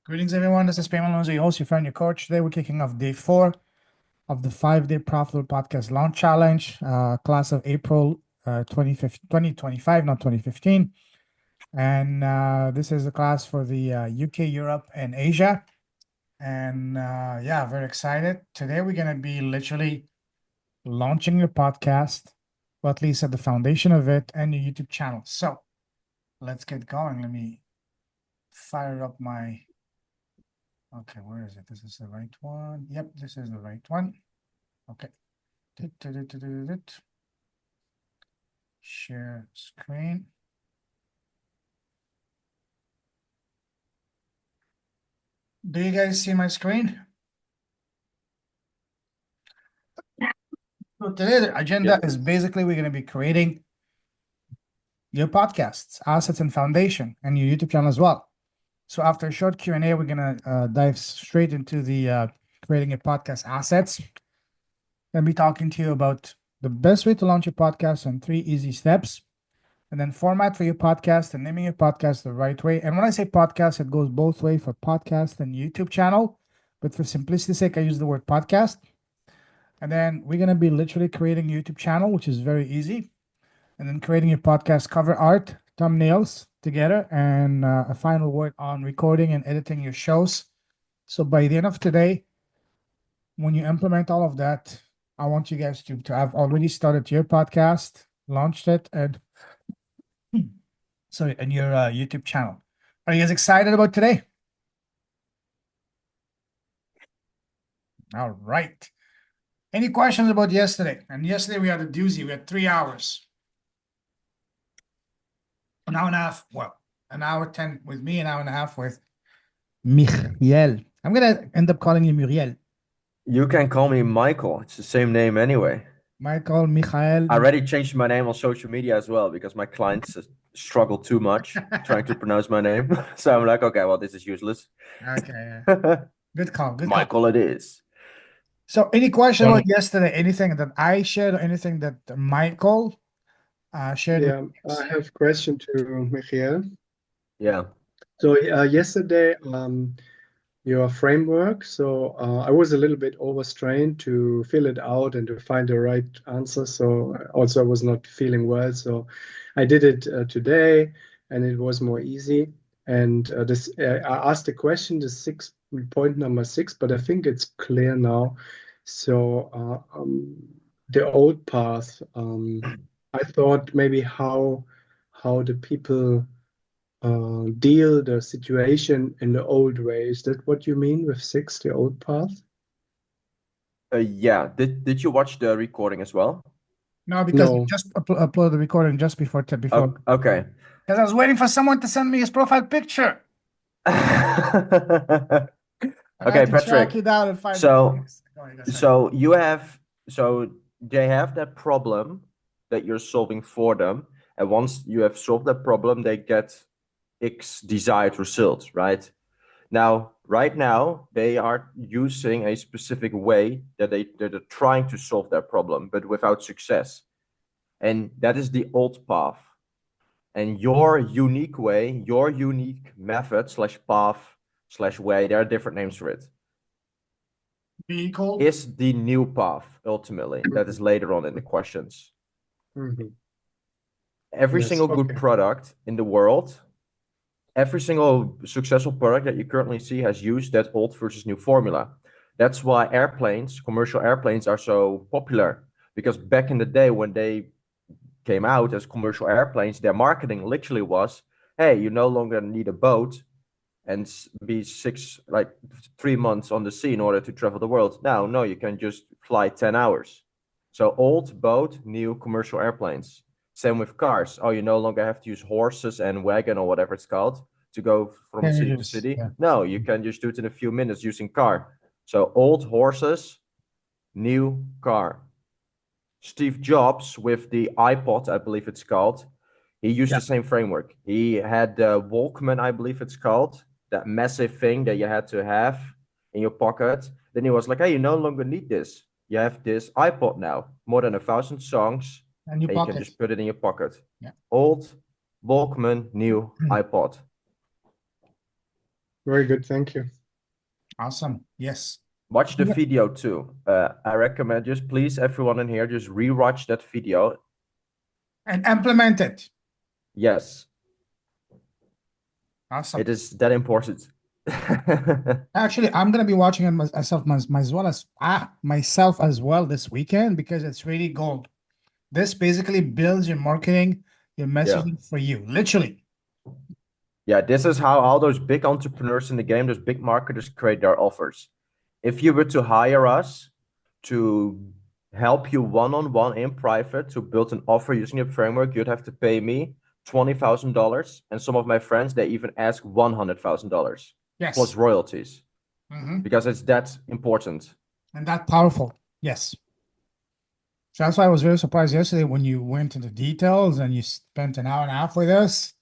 Greetings, everyone. This is Payman Alonso, your host, your friend, your coach. Today, we're kicking off day 4 of the 5-day Profitable Podcast Launch Challenge, class of April 2025, not 2015. And this is a class for the UK, Europe, and Asia. And yeah, very excited. Today, we're going to be literally launching your podcast, or at least at the foundation of it, and your YouTube channel. So let's get going. Let me fire up my. Okay, where is it? This is the right one. Yep, this is the right one. Okay. Share screen. Do you guys see my screen? So today the agenda is basically we're going to be creating your podcasts, assets and foundation, and your YouTube channel as well. So after a short Q&A, we're going to dive straight into the creating your podcast assets. I'll be talking to you about the best way to launch your podcast and 3 easy steps, and then format for your podcast and naming your podcast the right way. And when I say podcast, it goes both ways for podcast and YouTube channel. But for simplicity's sake, I use the word podcast. And then we're going to be literally creating a YouTube channel, which is very easy. And then creating your podcast cover art, thumbnails together, and a final word on recording and editing your shows. So by the end of today, when you implement all of that, I want you guys to have already started your podcast, launched it, and and your YouTube channel. Are you guys excited about today? All right. Any questions about yesterday? And yesterday we had a doozy. We had 3 hours. An hour and a half. Well, an hour 10 with me, an hour and a half with Michiel. I'm gonna end up calling you Muriel. You can call me Michael. It's the same name anyway. Michael, Michael. I already changed my name on social media as well because my clients struggle too much trying to pronounce my name. So I'm like, okay, well, this is useless. Okay. Good call. Good call. Michael it is. So any question about yesterday? Anything that I shared or anything that Michael shared with Yeah, us? I have a question to Michael. Yeah. So yesterday, your framework. So I was a little bit overstrained to fill it out and to find the right answer. So also I was not feeling well. So I did it today, and it was more easy. And this I asked the question, the point number 6, but I think it's clear now. So the old path. I thought maybe how the people deal the situation in the old way. Is that what you mean with 6, the old path? Yeah. Did you watch the recording as well? No, because he No. just uploaded the recording just before. Okay. Because I was waiting for someone to send me his profile picture. I Okay, had to track Patrick. you down and find So, it. so they have that problem that you're solving for them, and once you have solved that problem, they get X desired results, right? Now, right now, they are using a specific way that they're trying to solve that problem, but without success. And that is the old path. And your unique way, your unique method slash path slash way, there are different names for it, Vehicle is the new path, ultimately. That is later on in the questions. Mhm. Every Yes, single good okay. product in the world, every single successful product that you currently see has used that old versus new formula. That's why airplanes, commercial airplanes, are so popular. Because back in the day when they came out as commercial airplanes, their marketing literally was, hey, you no longer need a boat and be 3 months on the sea in order to travel the world. Now, no, you can just fly 10 hours. So old boat, new commercial airplanes. Same with cars. Oh, you no longer have to use horses and wagon or whatever it's called to go from city to city. yeah. No, you can just do it in a few minutes using car. So old horses, new car. Steve Jobs with the iPod, I believe it's called, he used the same framework. He had the Walkman, I believe it's called, that massive thing that you had to have in your pocket. Then he was like, hey, you no longer need this. You have this iPod now, more than 1,000 songs, And you can just put it in your pocket. Yeah. Old Walkman, new iPod. Very good. Thank you. Awesome. Yes. Watch the Yeah. video too. I recommend just please everyone in here just rewatch that video. And implement it. Yes, Awesome. it is that important. Actually, I'm gonna be watching it myself as well this weekend because it's really gold. This basically builds your marketing, your messaging for you, literally. Yeah, this is how all those big entrepreneurs in the game, those big marketers create their offers. If you were to hire us to help you one-on-one in private to build an offer using the framework, you'd have to pay me $20,000. And some of my friends, they even ask $100,000 Yes. plus royalties Mhm. because it's that important. And that powerful. Yes. So that's why I was very surprised yesterday when you went into details and you spent an hour and a half with us.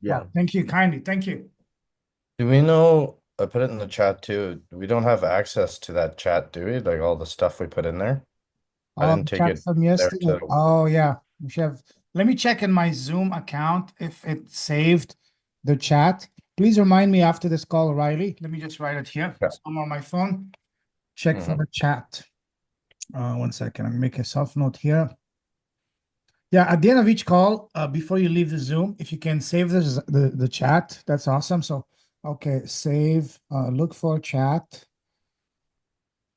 Yeah. Well, thank you kindly. Thank you. Do we know? I put it in the chat too. We don't have access to that chat, do we? Like all the stuff we put in there. I Oh, didn't take chat it from there yesterday. to. Oh, yeah. We should have. Let me check in my Zoom account if it saved the chat. Please remind me after this call, Riley. Let me just write it here. Yeah. Somewhere on my phone. Check for the chat. 1 second. I'm make a self note here. Yeah, at the end of each call, before you leave the Zoom, if you can save the chat, that's awesome. So, okay, save. Look for chat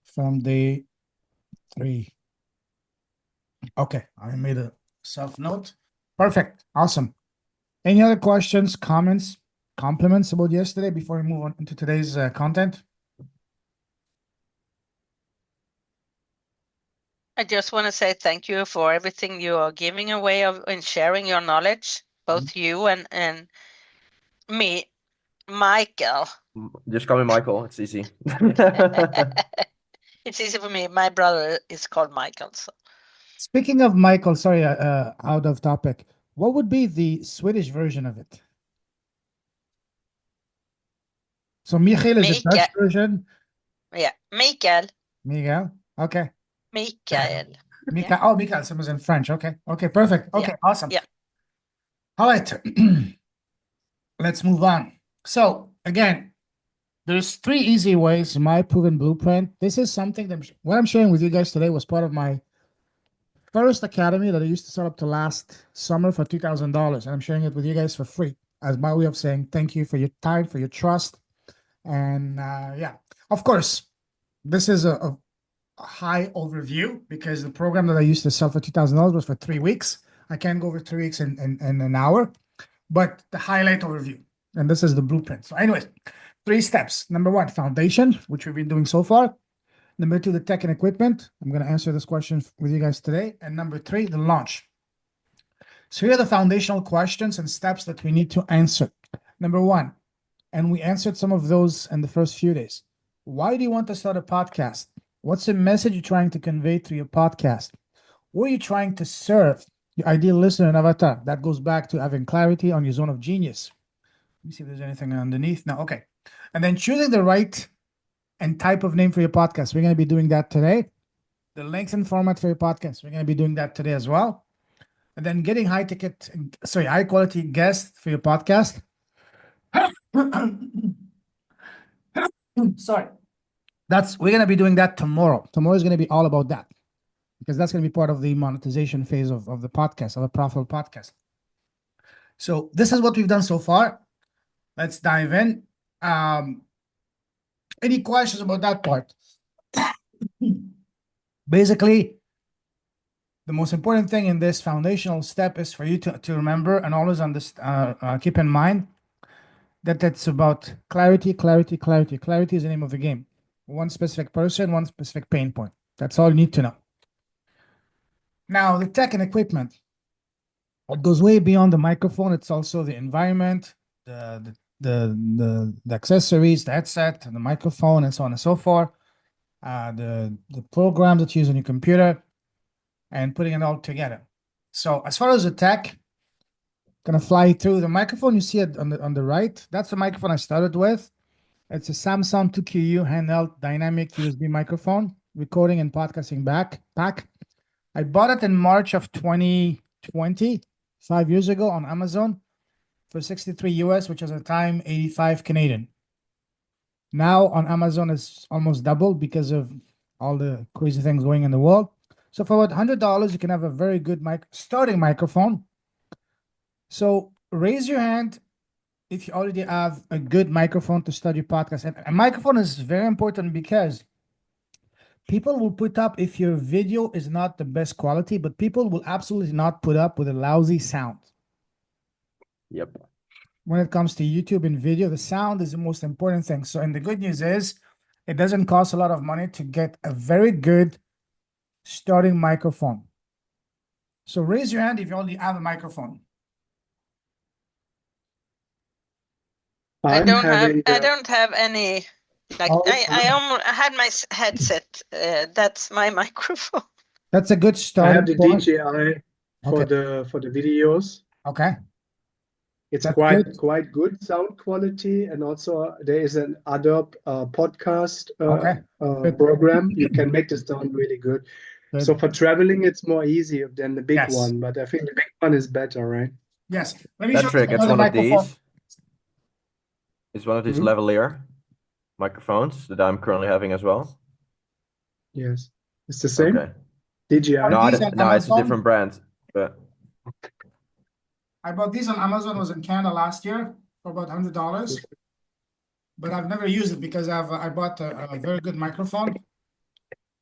from day 3. Okay, I made a self note. Perfect. Awesome. Any other questions, comments, compliments about yesterday before we move on into today's content? I just want to say thank you for everything you are giving away and sharing your knowledge, both you and me, Michael. Just call me Michael. It's easy. It's easy for me. My brother is called Michael. So. Speaking of Michael, sorry, out of topic. What would be the Swedish version of it? So Michael is the Dutch version. Yeah, Mikael. Miguel. Okay. Mikael. Mika. Yeah. Oh, Mikael. Someone's in French. Okay. Okay. Perfect. Okay. Yeah. Awesome. Yeah. All right. Let's move on. So again, there's 3 easy ways, my proven blueprint. This is something that what I'm sharing with you guys today was part of my first academy that I used to set up to last summer for $2,000. And I'm sharing it with you guys for free as my way of saying thank you for your time, for your trust. And yeah, of course, this is a high overview because the program that I used to sell for $2,000 was for 3 weeks. I can't go over 3 weeks in an hour, but the highlight overview. And this is the blueprint. So anyways, 3 steps. Number 1, foundation, which we've been doing so far. Number 2, the tech and equipment. I'm going to answer this question with you guys today. And number 3, the launch. So here are the foundational questions and steps that we need to answer. Number 1, and we answered some of those in the first few days. Why do you want to start a podcast? What's the message you're trying to convey through your podcast? What are you trying to serve your ideal listener and avatar? That goes back to having clarity on your zone of genius. Let me see if there's anything underneath. No, okay. And then choosing the right and type of name for your podcast. We're going to be doing that today. The length and format for your podcast. We're going to be doing that today as well. And then getting high quality guests for your podcast. Sorry. We're going to be doing that tomorrow. Tomorrow is going to be all about that because that's going to be part of the monetization phase of the podcast, of a profitable podcast. So this is what we've done so far. Let's dive in. Any questions about that part? Basically, the most important thing in this foundational step is for you to remember and always keep in mind that it's about clarity, clarity, clarity. Clarity is the name of the game. One specific person, one specific pain point. That's all you need to know. Now, the tech and equipment. It goes way beyond the microphone. It's also the environment, the accessories, the headset, the microphone, and so on and so forth. The program that you use on your computer, and putting it all together. So as far as the tech, gonna fly through the microphone. You see it on the right. That's the microphone I started with. It's a Samsung 2QU handheld dynamic USB microphone, recording and podcasting pack. I bought it in March of 2020, 5 years ago on Amazon for 63 US, which was at the time 85 Canadian. Now on Amazon, it's almost double because of all the crazy things going in the world. So for about $100, you can have a very good starting microphone. So raise your hand if you already have a good microphone to start your podcast. And a microphone is very important because people will put up if your video is not the best quality, but people will absolutely not put up with a lousy sound. Yep. When it comes to YouTube and video, the sound is the most important thing. So, and the good news is it doesn't cost a lot of money to get a very good starting microphone. So raise your hand if you already have a microphone. I I'm don't have having I don't have any like Oh, I had my headset. That's my microphone. That's a good I have starting the point. DJI for Okay. the videos. Okay. It's That's quite good. quite good sound quality, and also there is an Adobe podcast Okay. Good. program. You can make the sound really good. So Good. for traveling, it's more easy than the big Yes. one, but I think the big one is better, right? Yes. Let me show you Patrick, it's another one of microphone. these. It's one of these Mhm. lavalier microphones that I'm currently having as well. Yes, it's the same. Okay. DJI. No, These on no, it's a Amazon. different brand. But I bought these on Amazon. Was in Canada last year for about $100, but I've never used it because I bought a very good microphone.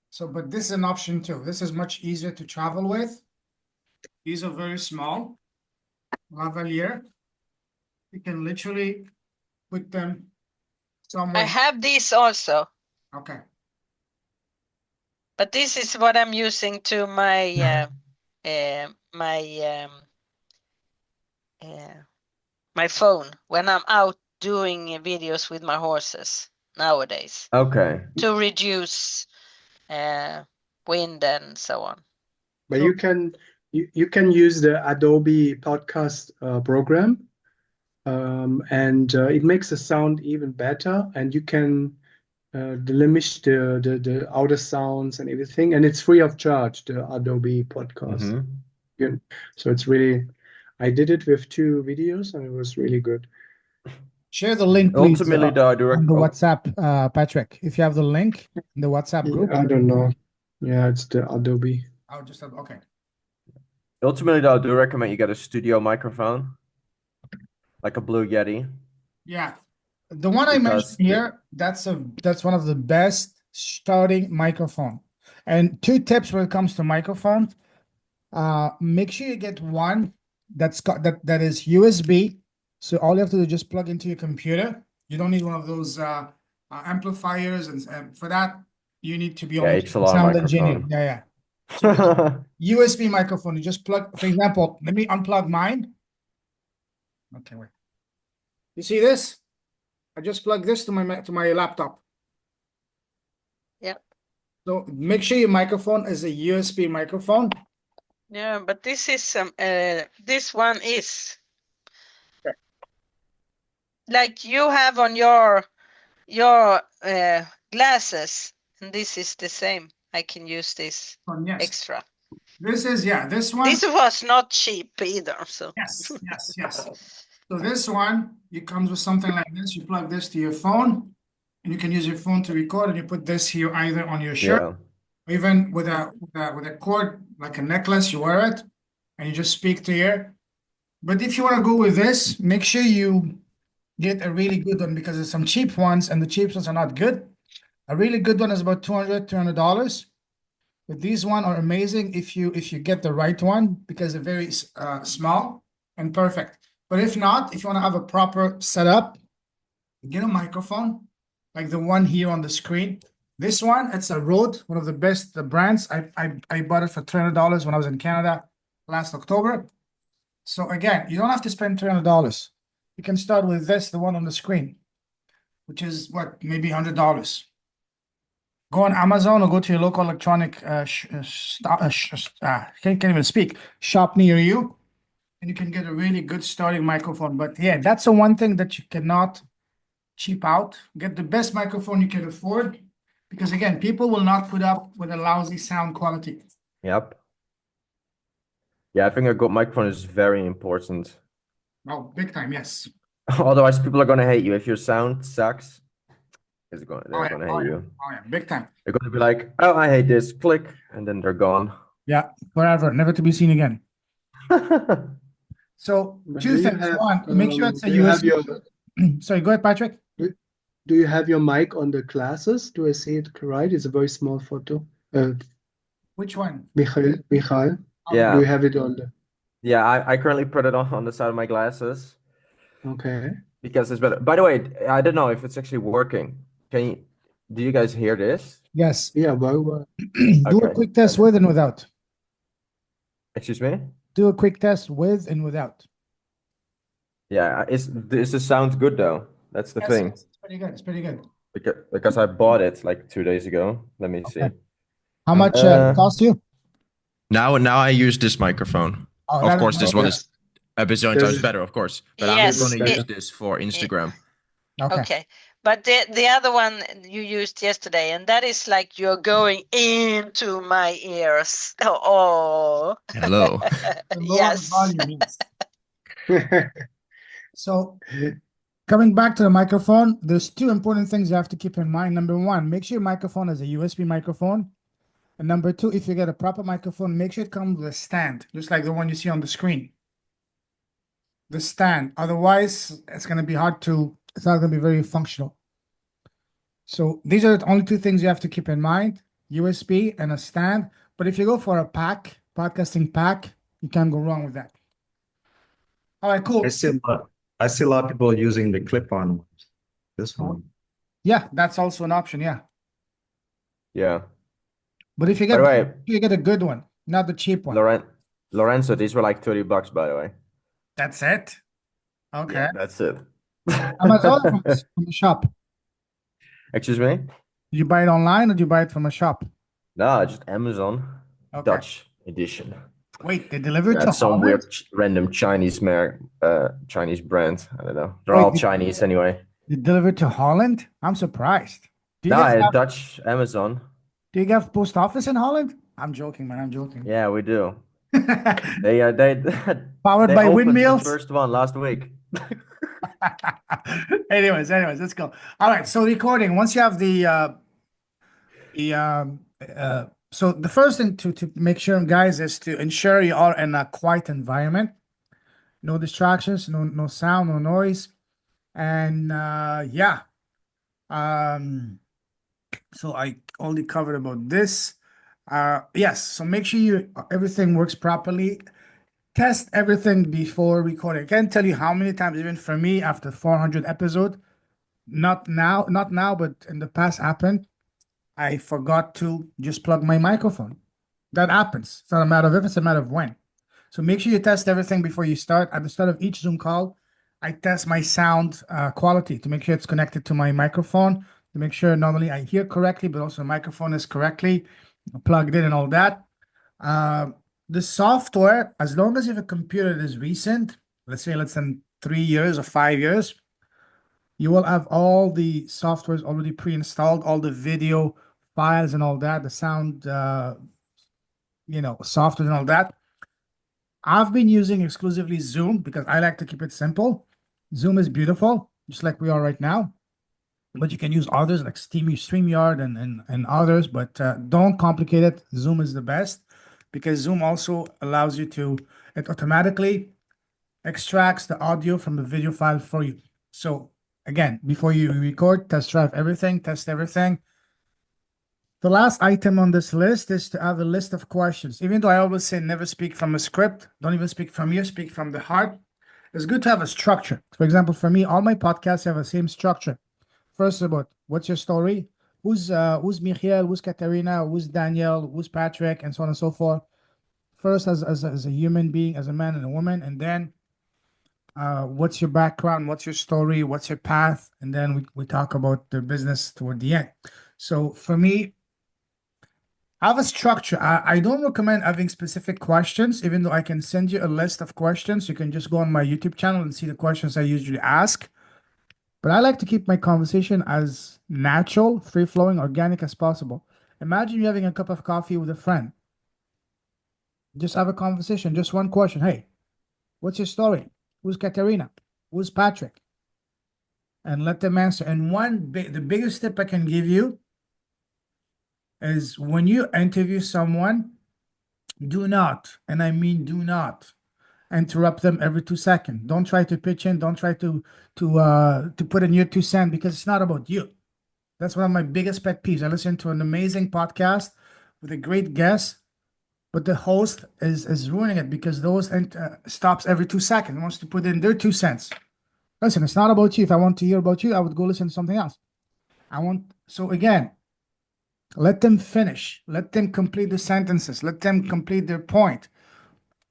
So, but this is an option too. This is much easier to travel with. These are very small, lavalier. You can literally put them I somewhere. have these also, Okay. but this is what I'm using to my my my phone when I'm out doing videos with my horses nowadays okay. to reduce wind and so on. But So- you can use the Adobe podcast program, and it makes the sound even better, and you can diminish the outer sounds and everything, and it's free of charge, the Adobe podcast. Mhm. So it's really, I did it with 2 videos, and it was really good. Share the link, please, Ultimately, the direct. on the Oh, WhatsApp, Patrick. If you have the link in the WhatsApp group, I don't know. Yeah, it's the Adobe. I'll just have, okay. ultimately, though, I do recommend you get a studio microphone, like a Blue Yeti. Yeah. The one I mentioned Because the- here, that's one of the best starting microphone. And 2 tips when it comes to microphone. Make sure you get one that's got that is USB. So all you have to do is just plug into your computer. You don't need one of those amplifiers, and for that you need to be Yeah, on XLR sound engineer. microphone. Yeah, yeah. So USB microphone. You just plug. For example, let me unplug mine. Okay, wait. You see this? I just plug this to my laptop. Yeah. So make sure your microphone is a USB microphone. Yeah, but this is this one is like you have on your glasses, and this is the same. I can use this Yes. extra. This is, yeah, this one. This was not cheap either, so Yes, yes, yes. So this one, it comes with something like this. You plug this to your phone, and you can use your phone to record, and you put this here either on your shirt, Yeah. or even with a cord, like a necklace, you wear it, and you just speak to here. But if you want to go with this, make sure you get a really good one because there's some cheap ones, and the cheap ones are not good. A really good one is about $200. But these one are amazing if you get the right one because they're very small and perfect. But if not, if you want to have a proper setup, get a microphone like the one here on the screen. This one, it's a Rode, one of the best brands. I bought it for $300 when I was in Canada last October. So again, you don't have to spend $300. You can start with this, the one on the screen, which is what, maybe $100. Go on Amazon or go to your local electronic can't even speak shop near you, and you can get a really good starting microphone. But yeah, that's the one thing that you cannot cheap out. Get the best microphone you can afford, because again, people will not put up with a lousy sound quality. Yep. Yeah, I think a good microphone is very important. Oh, big time, yes. Otherwise, people are gonna hate you if your sound sucks. They're Oh, gonna yeah. hate Oh, yeah. you. Oh, yeah. Big time. They're gonna be like, oh, I hate this, click, and then they're gone. Yeah. Forever. Never to be seen again. So But two do you things. have One, make sure it's a do you have USB. Sorry, go ahead, Patrick. do you have your mic on the glasses? Do I see it right? It's a very small photo. Which one? Michael, do Yeah, you have it on the? yeah. I currently put it on the side of my glasses Okay. because it's better. By the way, I don't know if it's actually working. Do you guys hear this? Yes. Yeah. Well. Do a Okay. quick test with and without. Excuse me? Do a quick test with and without. Yeah, is the sound good though? That's the Yes, thing. yes, it's pretty good. It's pretty good. Because I bought it like 2 days ago. Let me see. Okay. How much it cost you? Now I use this microphone. Oh, Of that course, is this much one better. is a bazillion This times is- better, of course. But Yes, I'm gonna it- use this for Instagram. Okay. Okay, but the other one you used yesterday, and that is like you're going into my ears. Oh, Hello. The lower the yes. volume means. So coming back to the microphone, there's two important things you have to keep in mind. Number one, make sure your microphone is a USB microphone. And number two, if you get a proper microphone, make sure it comes with a stand, just like the one you see on the screen. The stand. Otherwise, it's going to be it's not going to be very functional. So these are the only two things you have to keep in mind, USB and a stand. But if you go for a podcasting pack, you can't go wrong with that. All right, cool. I see a lot of people using the clip-on ones. This one. Yeah, that's also an option. Yeah. Yeah. But if you By get the way, you get a good one, not the cheap one. Lorenzo, these were like $30, by the way. That's it. Okay. Yeah, that's it. Amazon or from the shop? Excuse me? Did you buy it online or did you buy it from a shop? No, just Amazon. Okay. Dutch edition. Wait, they delivered to That's some Holland? weird random Chinese Chinese brand. I don't know. They're Wait, all Chinese anyway. They delivered to Holland? I'm surprised. Do you guys No, have, Dutch Amazon. do you have post office in Holland? I'm joking, man. I'm joking. Yeah, we do. Powered They by opened windmills? the first one last week. Anyways, let's go. All right, so recording. Once you have so the first thing to make sure, guys, is to ensure you are in a quiet environment. No distractions, no sound, no noise. And yeah. So I only covered about this. Yes, so make sure everything works properly. Test everything before recording. I can't tell you how many times, even for me, after 400 episode, not now, but in the past happened. I forgot to just plug my microphone. That happens. It's not a matter of if, it's a matter of when. So make sure you test everything before you start. At the start of each Zoom call, I test my sound quality to make sure it's connected to my microphone, to make sure not only I hear correctly, but also the microphone is correctly plugged in and all that. The software, as long as you have a computer that is recent, let's say less than 3 years or 5 years, you will have all the softwares already pre-installed, all the video files and all that, the sound, software and all that. I've been using exclusively Zoom because I like to keep it simple. Zoom is beautiful, just like we are right now. But you can use others like StreamYard and others, but don't complicate it. Zoom is the best because Zoom also allows you it automatically extracts the audio from the video file for you. So again, before you record, test everything. The last item on this list is to have a list of questions. Even though I always say never speak from a script, don't even speak from you, speak from the heart. It's good to have a structure. For example, for me, all my podcasts have the same structure. First about what's your story? Who's Michael? Who's Katerina? Who's Daniel? Who's Patrick? And so on and so forth. First, as a human being, as a man and a woman, and then what's your background? What's your story? What's your path? And then we talk about the business toward the end. So for me, I have a structure. I don't recommend having specific questions, even though I can send you a list of questions. You can just go on my YouTube channel and see the questions I usually ask. But I like to keep my conversation as natural, free-flowing, organic as possible. Imagine you having a cup of coffee with a friend. Just have a conversation, just one question. Hey, what's your story? Who's Katerina? Who's Patrick? and let them answer. And the biggest tip I can give you is when you interview someone, do not, and I mean do not, interrupt them every 2 seconds. Don't try to pitch in. Don't try to put in your 2 cents because it's not about you. That's one of my biggest pet peeves. I listen to an amazing podcast with a great guest, but the host is ruining it because the host stops every 2 seconds, wants to put in their 2 cents. Listen, it's not about you. If I want to hear about you, I would go listen to something else. So again, let them finish. Let them complete the sentences. Let them complete their point.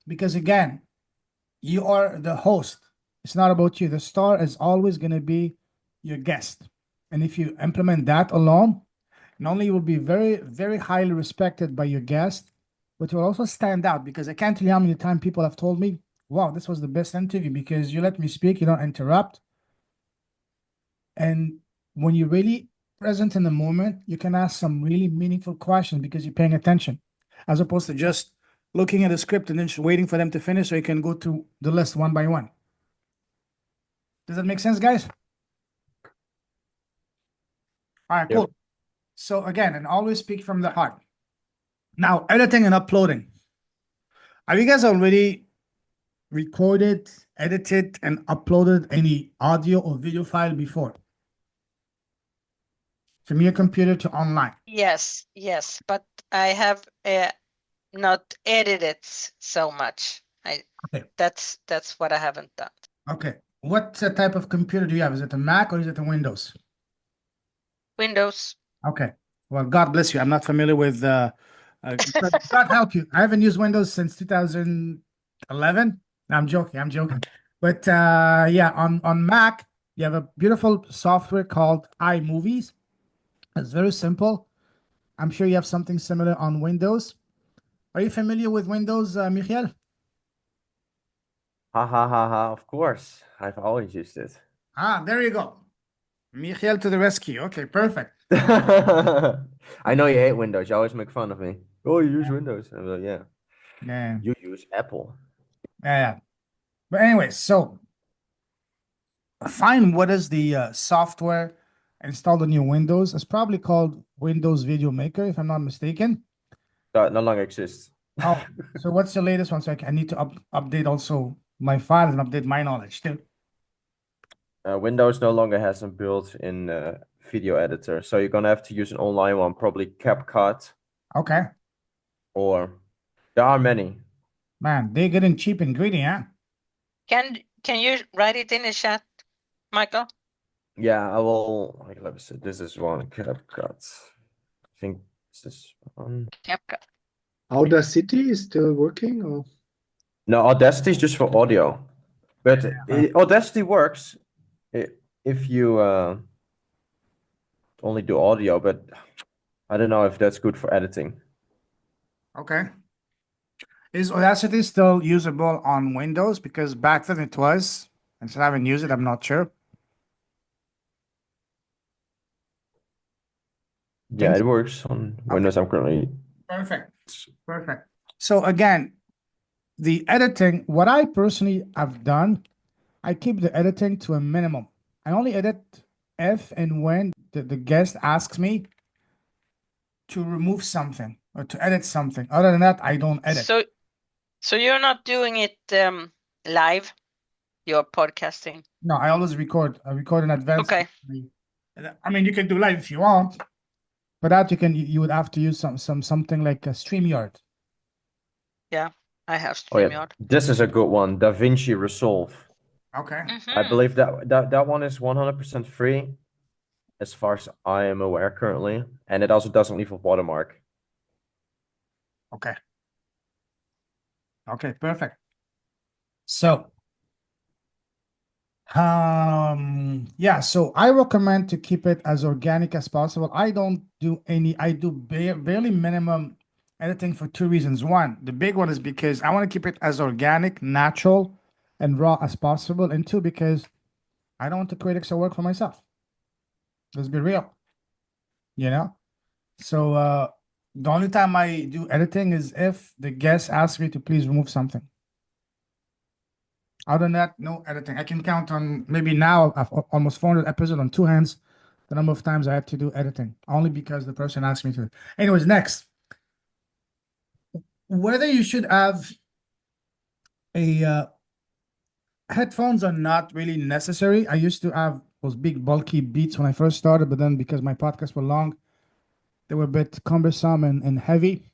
Because again, you are the host. It's not about you. The star is always going to be your guest. And if you implement that alone, not only you will be very, very highly respected by your guest, but you will also stand out because I can't tell you how many times people have told me, wow, this was the best interview because you let me speak, you don't interrupt. And when you're really present in the moment, you can ask some really meaningful questions because you're paying attention, as opposed to just looking at a script and then just waiting for them to finish so you can go through the list one by one. Does that make sense, guys? All right, Yep. cool. So again, and always speak from the heart. Now, editing and uploading. Have you guys already recorded, edited, and uploaded any audio or video file before? From your computer to online? Yes, but I have not edited so much. Okay. That's what I haven't done. Okay. What type of computer do you have? Is it a Mac or is it a Windows? Windows. Okay. Well, God bless you. I'm not familiar with God help you. I haven't used Windows since 2011. No, I'm joking. I'm joking. But yeah, on Mac, you have a beautiful software called iMovies. It's very simple. I'm sure you have something similar on Windows. Are you familiar with Windows, Michael? Ha ha ha ha. Of course, I've always used it. Ah, there you go. Michael to the rescue. Okay, perfect. I know you hate Windows. You always make fun of me. Oh, you use Windows. I'm like, yeah. Yeah. You use Apple. Yeah. But anyway, so find what is the software installed on your Windows. It's probably called Windows Video Maker, if I'm not mistaken. That no longer exists. Oh, so what's the latest one? So I need to update also my files and update my knowledge too. Windows no longer has a built-in video editor, so you're gonna have to use an online one, probably CapCut, Okay. or there are many. Man, they're getting cheap and greedy, huh? Can you write it in the chat, Michael? Yeah, I will. Like, let me see. This is one CapCut. I think this is one. CapCut. Audacity is still working, or No, Audacity is just for audio, but Audacity works if you only do audio. But I don't know if that's good for editing. Okay. Is Audacity still usable on Windows? Because back then it was, and since I haven't used it, I'm not sure. Yeah, it works on Windows. I'm currently Perfect. Perfect. So again, the editing, what I personally have done, I keep the editing to a minimum. I only edit if and when the guest asks me to remove something or to edit something. Other than that, I don't edit. So you're not doing it live? You're podcasting? No, I always record. I record in advance. Okay. I mean, you can do live if you want, but that you would have to use something like a StreamYard. Yeah, I have Oh yeah, StreamYard. this is a good one. DaVinci Resolve. Okay. I believe that one is 100% free, as far as I am aware currently, and it also doesn't leave a watermark. Okay. Okay, perfect. So, yeah, so I recommend to keep it as organic as possible. I don't do any, I do barely minimum editing for two reasons. One, the big one is because I want to keep it as organic, natural, and raw as possible. And two, because I don't want to create extra work for myself. Let's be real, you know? So, the only time I do editing is if the guest asks me to please remove something. Other than that, no editing. I can count on maybe now I've almost 400 episodes on two hands. The number of times I had to do editing only because the person asked me to. Anyways, next, whether you should have a headphones are not really necessary. I used to have those big bulky beats when I first started, but then because my podcasts were long, they were a bit cumbersome and heavy.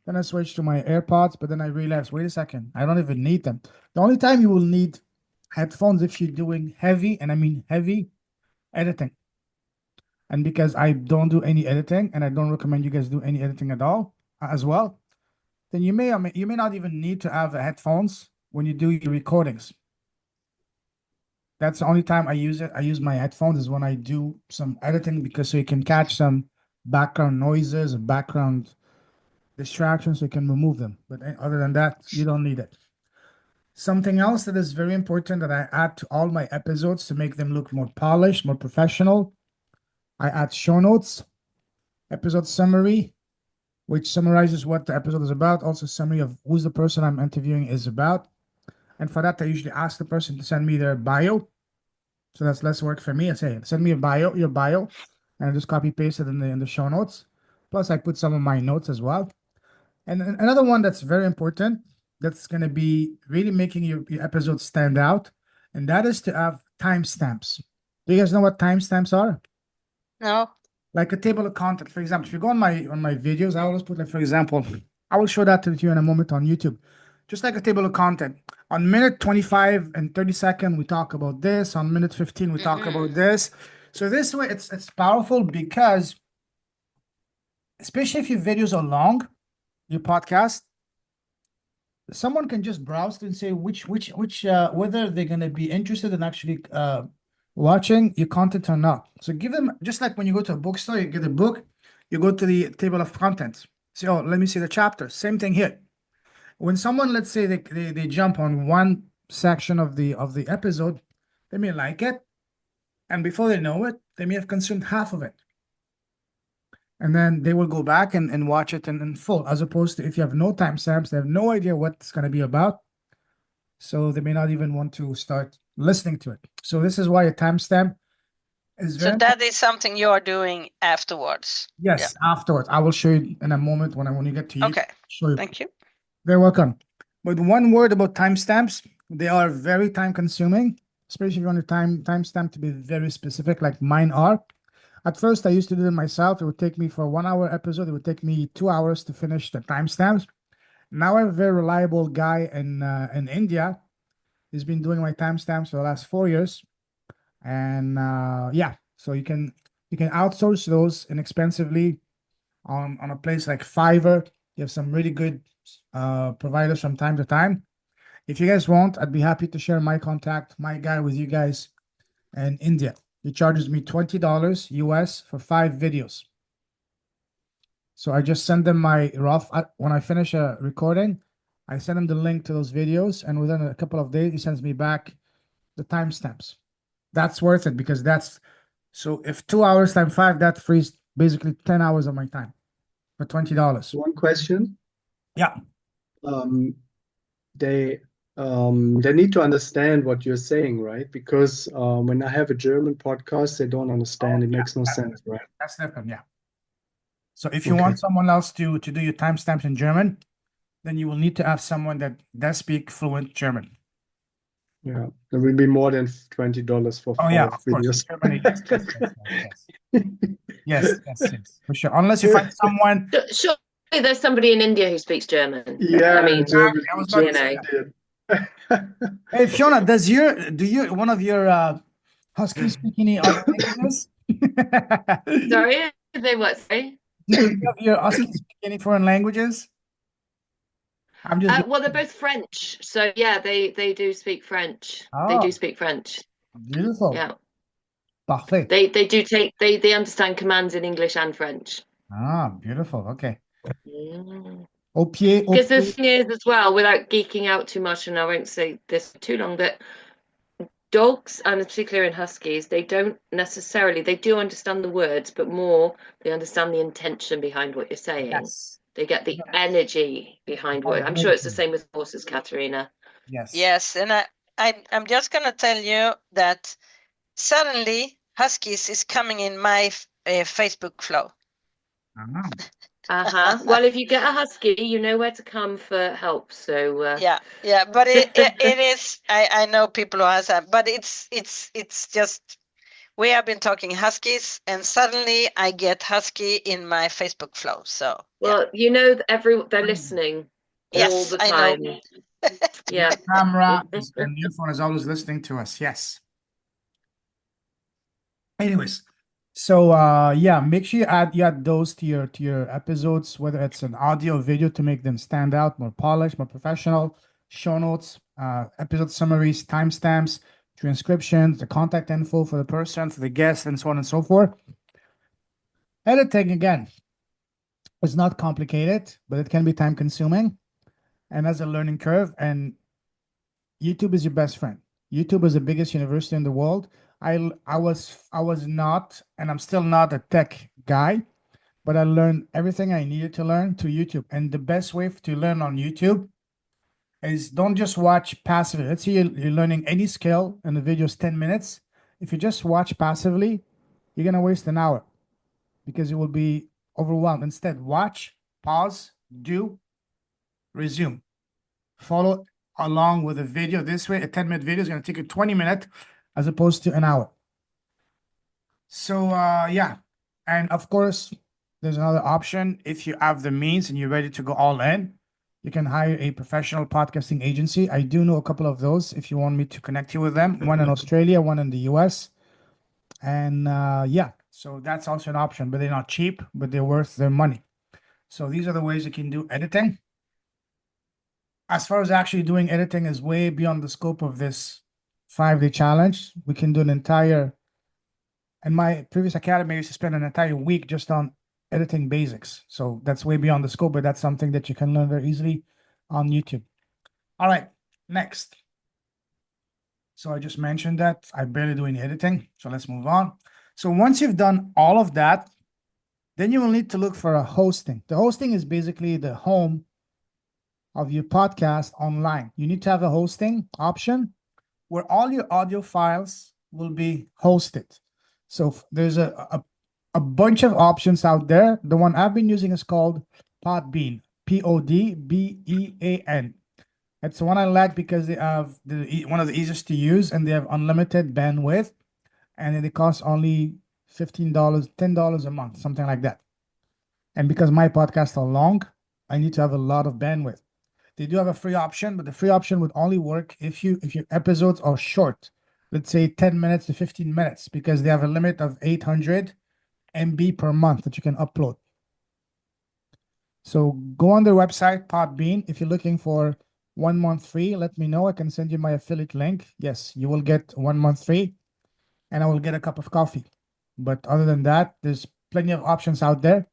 Then I switched to my AirPods, but then I realized, wait a second, I don't even need them. The only time you will need headphones if you're doing heavy, and I mean heavy editing. And because I don't do any editing, and I don't recommend you guys do any editing at all as well, then you may or you may not even need to have headphones when you do your recordings. That's the only time I use it. I use my headphones is when I do some editing because so you can catch some background noises and background distractions, so you can remove them. But other than that, you don't need it. Something else that is very important that I add to all my episodes to make them look more polished, more professional. I add show notes, episode summary, which summarizes what the episode is about, also summary of who's the person I'm interviewing is about. And for that, I usually ask the person to send me their bio. So that's less work for me. I say, send me your bio, and I just copy paste it in the show notes. Plus, I put some of my notes as well. And another one that's very important, that's going to be really making your episode stand out, and that is to have timestamps. Do you guys know what timestamps are? No. Like a table of content. For example, if you go on my videos, I always put like, for example, I will show that to you in a moment on YouTube. Just like a table of content. On minute 25 and 30 seconds, we talk about this. On minute 15, we talk about this. So this way, it's powerful because, especially if your videos are long, your podcast, someone can just browse and say which whether they're gonna be interested in actually watching your content or not. So give them, just like when you go to a bookstore, you get a book, you go to the table of contents. Say, oh, let me see the chapter. Same thing here. When someone, let's say they jump on one section of the episode, they may like it, and before they know it, they may have consumed half of it. And then they will go back and watch it in full, as opposed to if you have no timestamps, they have no idea what it's going to be about. So they may not even want to start listening to it. So this is why a timestamp is very So that is something you're doing afterwards. Yes, afterwards. I will show you in a moment when you get to you. Okay. Show you. Thank you. Very welcome. But one word about timestamps, they are very time consuming, especially if you want your timestamp to be very specific, like mine are. At first, I used to do it myself. It would take me for a 1 hour episode. It would take me 2 hours to finish the timestamps. Now I have a very reliable guy in India. He's been doing my timestamps for the last 4 years. And yeah, so you can outsource those inexpensively on a place like Fiverr. You have some really good providers from time to time. If you guys want, I'd be happy to share my contact, my guy with you guys in India. He charges me $20 US for 5 videos. So I just send them my rough, when I finish a recording, I send him the link to those videos, and within a couple of days, he sends me back the timestamps. That's worth it because so if 2 hours times 5, that frees basically 10 hours of my time for $20. One question. Yeah. They need to understand what you're saying, right? Because when I have a German podcast, they don't understand. It makes no sense, right? That's different, yeah. So if you want someone else to do your timestamps in German, then you will need to have someone that does speak fluent German. Yeah, there will be more than $20 for 5 of videos. course. Germany, yes, for sure. Unless you find someone. Surely there's somebody in India who speaks German. Yeah, I mean, German. I was about to say that. Hey, Fiona, do one of your Huskies speak any other languages? sorry, they what? Sorry. Do any of your Huskies speak any foreign languages? I'm just Well, they're both French, so yeah, they do speak French. They Oh. do speak French. beautiful. Yeah, Parfait. they understand commands in English and French. Beautiful. Okay. Mm. Au pied. Because the thing is, as well, without geeking out too much, and I won't say this too long, that dogs, and particularly in huskies, they don't necessarily, they do understand the words, but more they understand the intention behind what you're saying. Yes. They get the energy behind what. I'm sure it's the same with horses, Katerina. Yes. Yes, and I'm just gonna tell you that suddenly Huskies is coming in my Facebook flow. Well, if you get a husky, you know where to come for help. So yeah, but it is. I know people who has that, but it's just we have been talking Huskies, and suddenly I get Husky in my Facebook flow. So well, you know that they're listening all yes, the I know. time. Yeah. Camera and your phone is always listening to us. Yes. Anyways, so yeah, make sure you add those to your episodes, whether it's an audio or video to make them stand out, more polished, more professional. Show notes, episode summaries, timestamps, transcriptions, the contact info for the person, for the guest, and so on and so forth. Editing again is not complicated, but it can be time consuming and has a learning curve. And YouTube is your best friend. YouTube is the biggest university in the world. I was not, and I'm still not a tech guy, but I learned everything I needed to learn to YouTube. And the best way to learn on YouTube is don't just watch passively. Let's say you're learning any skill and the video is 10 minutes. If you just watch passively, you're gonna waste an hour because you will be overwhelmed. Instead, watch, pause, do, resume. Follow along with a video. This way, a 10-minute video is going to take you 20 minutes as opposed to an hour. So yeah. And of course, there's another option. If you have the means and you're ready to go all in, you can hire a professional podcasting agency. I do know a couple of those if you want me to connect you with them. One in Australia, one in the US. And yeah, so that's also an option, but they're not cheap, but they're worth their money. So these are the ways you can do editing. As far as actually doing editing is way beyond the scope of this 5-day challenge. We can do an entire, in my previous academy, I used to spend an entire week just on editing basics. So that's way beyond the scope, but that's something that you can learn very easily on YouTube. All right, next. So I just mentioned that I barely do any editing. So let's move on. So once you've done all of that, then you will need to look for a hosting. The hosting is basically the home of your podcast online. You need to have a hosting option where all your audio files will be hosted. So there's a bunch of options out there. The one I've been using is called Podbean, Podbean. It's the one I like because they have one of the easiest to use, and they have unlimited bandwidth, and it costs only $15, $10 a month, something like that. And because my podcasts are long, I need to have a lot of bandwidth. They do have a free option, but the free option would only work if your episodes are short. Let's say 10 minutes to 15 minutes, because they have a limit of 800 MB per month that you can upload. So go on their website, Podbean. If you're looking for 1 month free, let me know. I can send you my affiliate link. Yes, you will get 1 month free, and I will get a cup of coffee. But other than that, there's plenty of options out there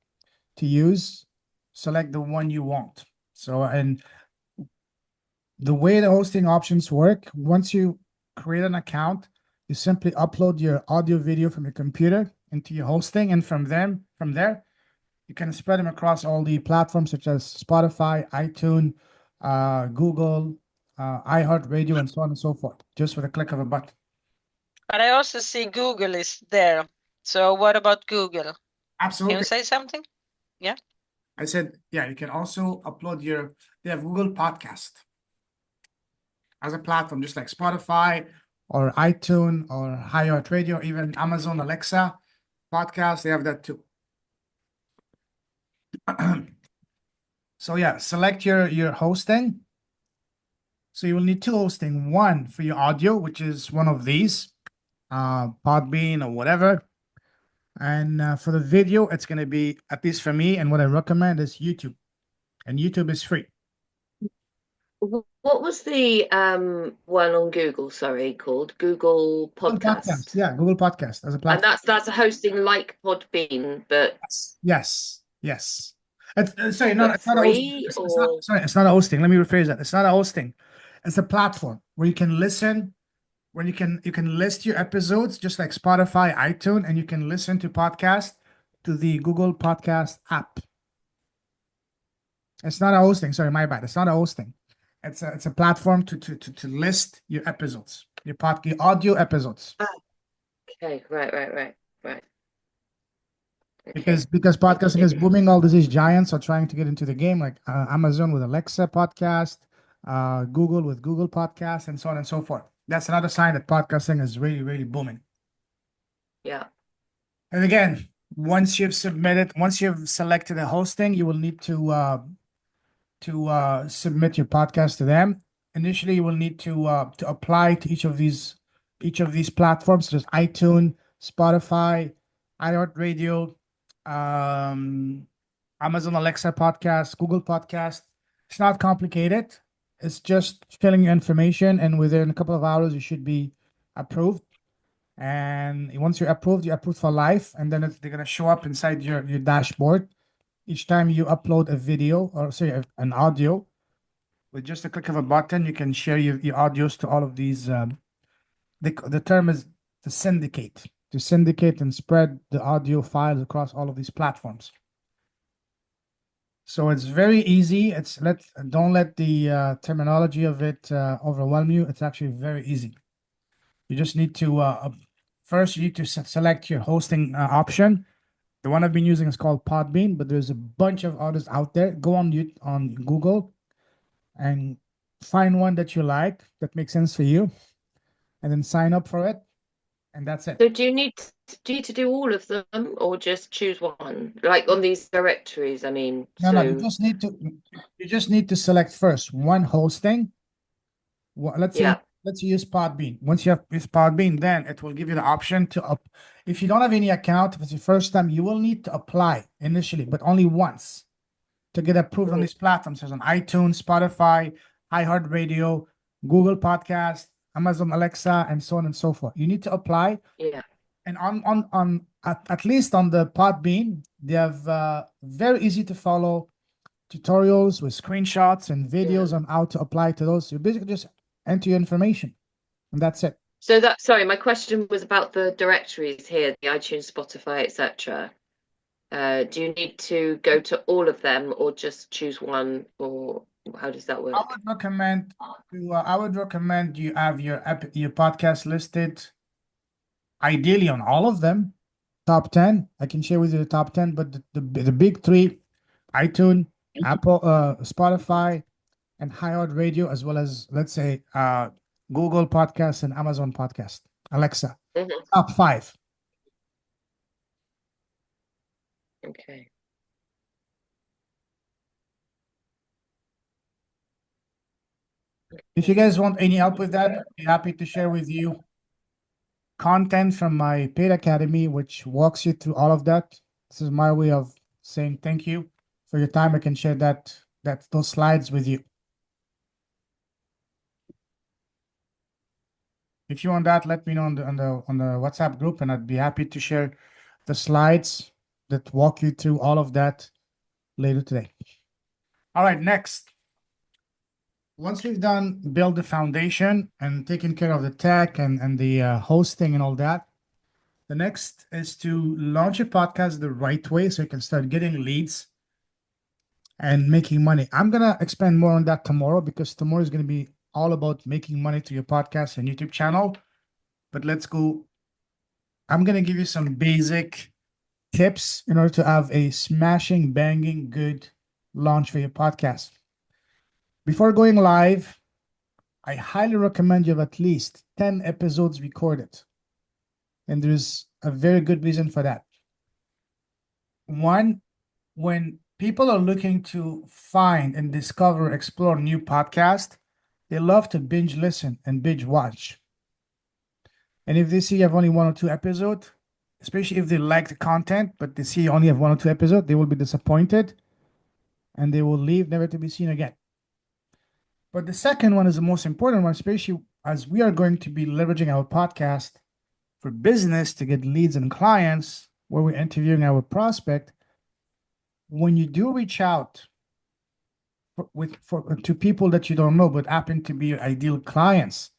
to use. Select the one you want. So, and the way the hosting options work, once you create an account, you simply upload your audio video from your computer into your hosting, and from there, you can spread them across all the platforms such as Spotify, iTunes, Google, iHeartRadio, and so on and so forth, just with a click of a button. But I also see Google is there. So what about Google? Can Absolutely. you say something? Yeah. I said, yeah, you can also upload they have Google Podcast as a platform, just like Spotify or iTunes or iHeartRadio, even Amazon Alexa podcast, they have that too. So yeah, select your hosting. So you will need two hosting, one for your audio, which is one of these, Podbean or whatever. And for the video, it's going to be, at least for me, and what I recommend is YouTube. And YouTube is free. What was the one on Google, sorry, called Google Podcast? Yeah, Google Podcast as a platform. And that's a hosting like Podbean, but Yes. It's sorry, but it's not a free hosting. It's not a hosting. Let me rephrase that. It's not a hosting. It's a platform where you can listen, where you can list your episodes just like Spotify, iTunes, and you can listen to podcasts to the Google Podcast app. It's not a hosting. Sorry, my bad. It's not a hosting. It's a platform to list your episodes, your audio episodes. Okay, right. Because Okay. podcasting is booming, all these giants are trying to get into the game, like Amazon with Alexa podcast, Google with Google Podcast, and so on and so forth. That's another sign that podcasting is really, really booming. Yeah. And again, once you've selected a hosting, you will need to submit your podcast to them. Initially, you will need to apply to each of these platforms, such as iTunes, Spotify, iHeartRadio, Amazon Alexa podcast, Google Podcast. It's not complicated. It's just filling your information, and within a couple of hours, you should be approved. And once you're approved for life, and then they're gonna show up inside your dashboard each time you upload a video, or say an audio. With just a click of a button, you can share your audios to all of these. The term is to syndicate and spread the audio files across all of these platforms. So it's very easy. Don't let the terminology of it overwhelm you. It's actually very easy. You just need to first you need to select your hosting option. The one I've been using is called Podbean, but there's a bunch of others out there. Go on Google and find one that you like, that makes sense for you, and then sign up for it, and that's it. So do you need to do all of them, or just choose one? Like on these directories, I mean. No, you just need to select first one hosting. Let's use Podbean. Once you have this Podbean, then it will give you the option to if you don't have any account, if it's your first time, you will need to apply initially, but only once, to get approved on these platforms, such as on iTunes, Spotify, iHeartRadio, Google Podcast, Amazon Alexa, and so on and so forth. You need to apply. Yeah. And at least on the Podbean, they have very easy to follow tutorials with screenshots and videos on how to apply to those. You basically just enter your information, and that's it. So sorry, my question was about the directories here, the iTunes, Spotify, etc. Do you need to go to all of them, or just choose one, or how does that work? I would recommend you have your podcast listed, ideally on all of them. Top 10. I can share with you the top 10, but the big three: iTunes, Apple, Spotify, and iHeartRadio, as well as, let's say, Google Podcasts and Amazon Podcast, Alexa. Top 5. Okay. If you guys want any help with that, I'd be happy to share with you content from my paid academy, which walks you through all of that. This is my way of saying thank you for your time. I can share those slides with you. If you want that, let me know on the WhatsApp group, and I'd be happy to share the slides that walk you through all of that later today. All right, next. Once we've build the foundation and taken care of the tech and the hosting and all that, the next is to launch a podcast the right way, so you can start getting leads and making money. I'm gonna expand more on that tomorrow, because tomorrow is gonna be all about making money through your podcast and YouTube channel. But let's go. I'm gonna give you some basic tips in order to have a smashing, banging, good launch for your podcast. Before going live, I highly recommend you have at least 10 episodes recorded. And there's a very good reason for that. One, when people are looking to find and discover, explore new podcasts, they love to binge listen and binge watch. And if they see you have only 1 or 2 episodes, especially if they like the content, but they see you only have 1 or 2 episodes, they will be disappointed and they will leave, never to be seen again. But the second one is the most important one, especially as we are going to be leveraging our podcast for business to get leads and clients, where we're interviewing our prospect. When you do reach out to people that you don't know but happen to be your ideal clients,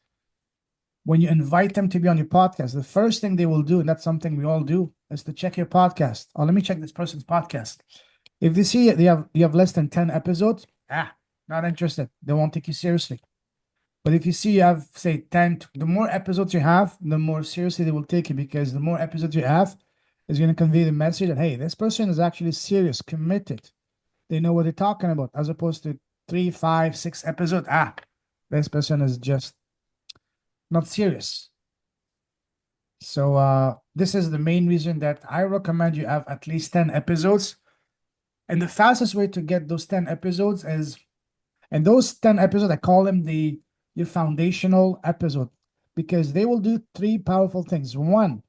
when you invite them to be on your podcast, the first thing they will do, and that's something we all do, is to check your podcast. Oh, let me check this person's podcast. If they see you have less than 10 episodes, not interested. They won't take you seriously. But if you see you have, say, 10, the more episodes you have, the more seriously they will take you, because the more episodes you have is going to convey the message that, hey, this person is actually serious, committed. They know what they're talking about, as opposed to 3, 5, 6 episodes. This person is just not serious. So this is the main reason that I recommend you have at least 10 episodes. And the fastest way to get those 10 episodes is, and those 10 episodes, I call them your foundational episode, because they will do 3 powerful things. One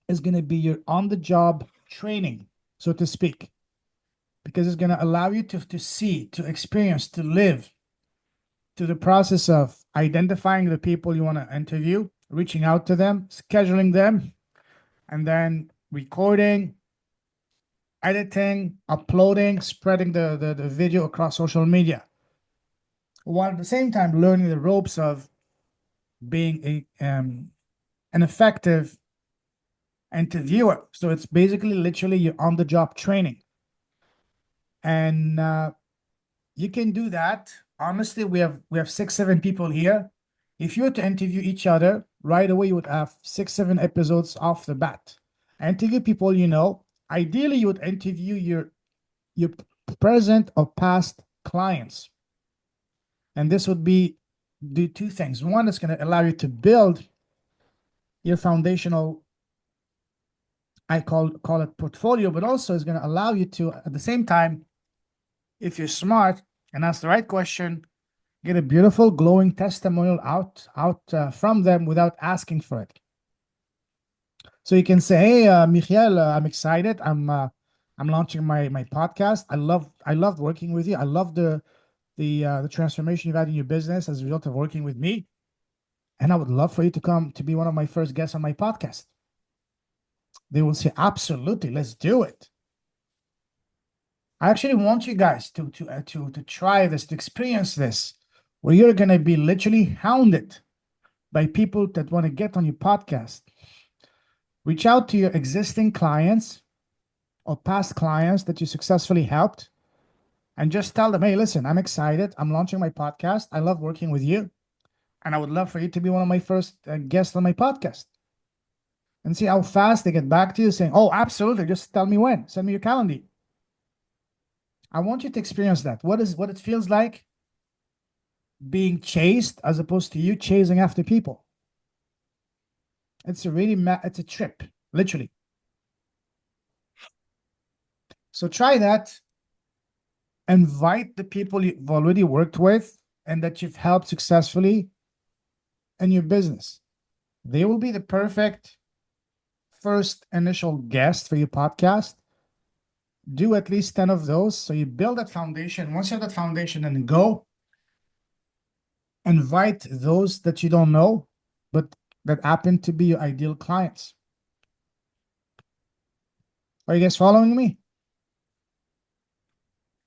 is going to be your on-the-job training, so to speak, because it's going to allow you to see, to experience, to live, to the process of identifying the people you want to interview, reaching out to them, scheduling them, and then recording, editing, uploading, spreading the video across social media, while at the same time learning the ropes of being an effective interviewer. So it's basically literally your on-the-job training. And you can do that. Honestly, we have 6, 7 people here. If you were to interview each other right away, you would have 6, 7 episodes off the bat. Interview people you know. Ideally, you would interview your present or past clients. And this would do 2 things. One, is going to allow you to build your foundational, I call it portfolio, but also is going to allow you to, at the same time, if you're smart and ask the right question, get a beautiful glowing testimonial out from them without asking for it. So you can say, hey, Michael, I'm excited. I'm launching my podcast. I loved working with you. I love the transformation you've had in your business as a result of working with me. And I would love for you to come to be one of my first guests on my podcast. They will say, absolutely, let's do it. I actually want you guys to try this, to experience this, where you're going to be literally hounded by people that want to get on your podcast. Reach out to your existing clients or past clients that you successfully helped, and just tell them, hey, listen, I'm excited. I'm launching my podcast. I love working with you. And I would love for you to be one of my first guests on my podcast. And see how fast they get back to you saying, oh, absolutely. Just tell me when. Send me your calendar. I want you to experience that. What it feels like being chased as opposed to you chasing after people. It's it's a trip, literally. So try that. Invite the people you've already worked with and that you've helped successfully in your business. They will be the perfect first initial guest for your podcast. Do at least 10 of those. So you build that foundation. Once you have that foundation, then go invite those that you don't know, but that happen to be your ideal clients. Are you guys following me?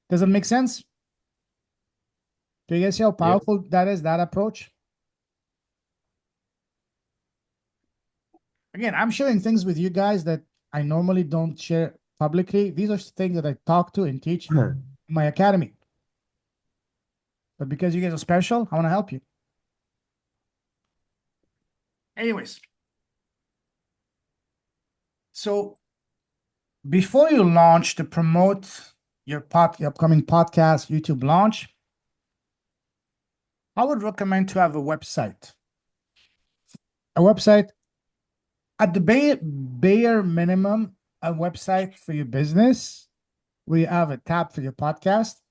Does it make sense? Do you guys see how powerful that is, that approach? Again, I'm sharing things with you guys that I normally don't share publicly. These are things that I talk to and teach in my academy. But because you guys are special, I want to help you. Anyways. So before you launch to promote your upcoming podcast, YouTube launch, I would recommend to have a website. A website, at the bare minimum, a website for your business where you have a tab for your podcast.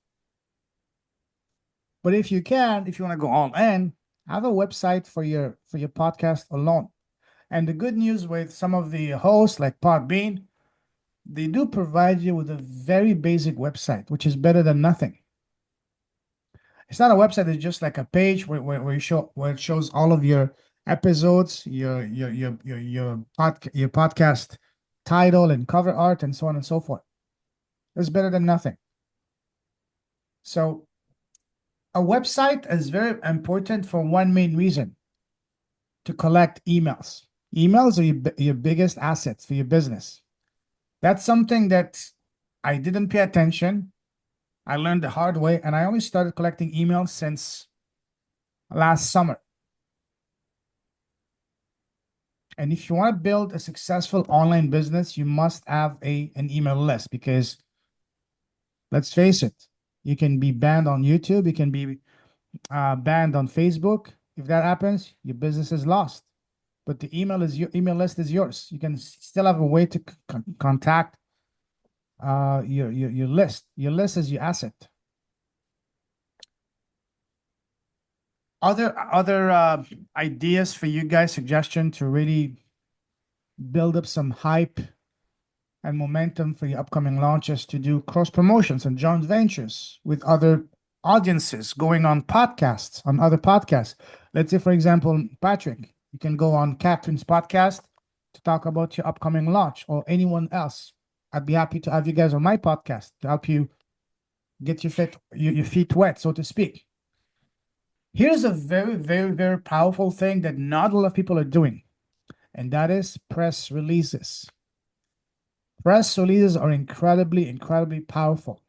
But if you want to go all in, have a website for your podcast alone. And the good news with some of the hosts like Podbean, they do provide you with a very basic website, which is better than nothing. It's not a website, it's just like a page where it shows all of your episodes, your podcast title and cover art and so on and so forth. It's better than nothing. So a website is very important for one main reason: to collect emails. Emails are your biggest assets for your business. That's something that I didn't pay attention I learned the hard way, and I only started collecting emails since last summer. And if you want to build a successful online business, you must have an email list, because let's face it, you can be banned on YouTube, you can be banned on Facebook. If that happens, your business is lost. But the email list is yours. You can still have a way to contact your list. Your list is your asset. Other ideas for you guys, suggestion to really build up some hype and momentum for your upcoming launches, to do cross promotions and joint ventures with other audiences, going on podcasts, on other podcasts. Let's say, for example, Patrick, you can go on Catherine's podcast to talk about your upcoming launch, or anyone else. I'd be happy to have you guys on my podcast to help you get your feet wet, so to speak. Here's a very, very, very powerful thing that not a lot of people are doing, and that is press releases. Press releases are incredibly, incredibly powerful.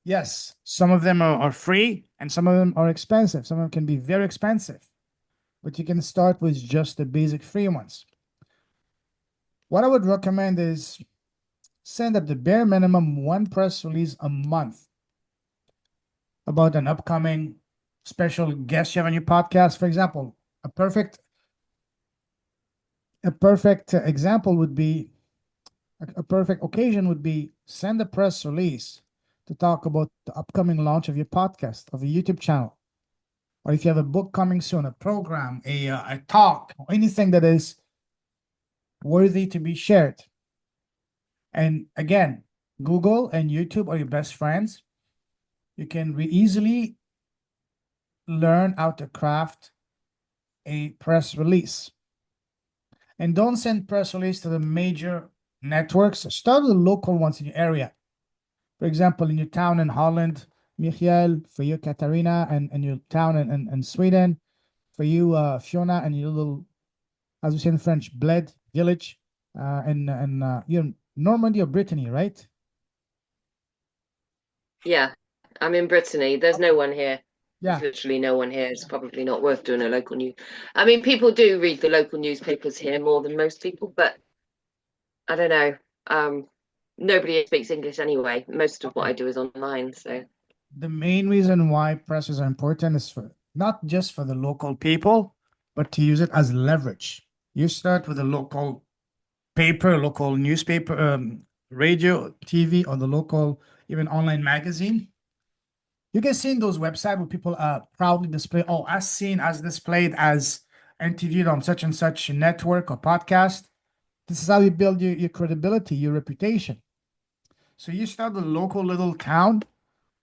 Yes, some of them are free and some of them are expensive. Some of them can be very expensive, but you can start with just the basic free ones. What I would recommend is send at the bare minimum one press release a month about an upcoming special guest you have on your podcast. For example, a perfect example would be, a perfect occasion would be, send a press release to talk about the upcoming launch of your podcast, of a YouTube channel, or if you have a book coming soon, a program, a talk, or anything that is worthy to be shared. And again, Google and YouTube are your best friends. You can easily learn how to craft a press release. And don't send press release to the major networks. Start with the local ones in your area. For example, in your town in Holland, Michael, for you, Katarina, and your town in Sweden, for you, Fiona, and your little, as we say in French, bled village, and you, Normandy or Brittany, right? Yeah, I'm in Brittany. There's no one here. Yeah. There's literally no one here. It's probably not worth doing a local news. I mean, people do read the local newspapers here more than most people, but I don't know. Nobody speaks English anyway. Most of what I do is online, so. The main reason why presses are important is for not just for the local people, but to use it as leverage. You start with a local paper, local newspaper, radio, TV, or the local, even online magazine. You can see in those websites where people proudly display, oh, as seen, as displayed, as interviewed on such and such network or podcast. This is how you build your credibility, your reputation. So you start with a local little town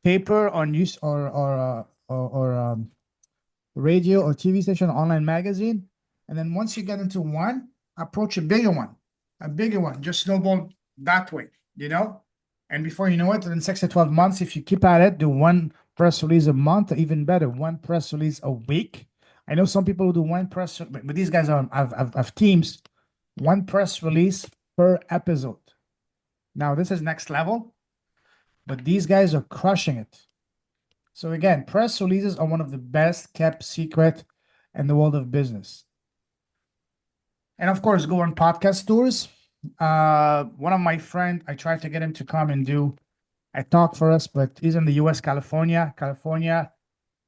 paper or news or radio or TV station, online magazine, and then once you get into one, approach a bigger one, just snowball that way, and before you know it, in 6 to 12 months, if you keep at it, do one press release a month, or even better, one press release a week. I know some people who do one press, but these guys have teams, one press release per episode. Now this is next level, but these guys are crushing it. So again, press releases are one of the best kept secret in the world of business. And of course, go on podcast tours. One of my friend, I tried to get him to come and do a talk for us, but he's in the US, California. California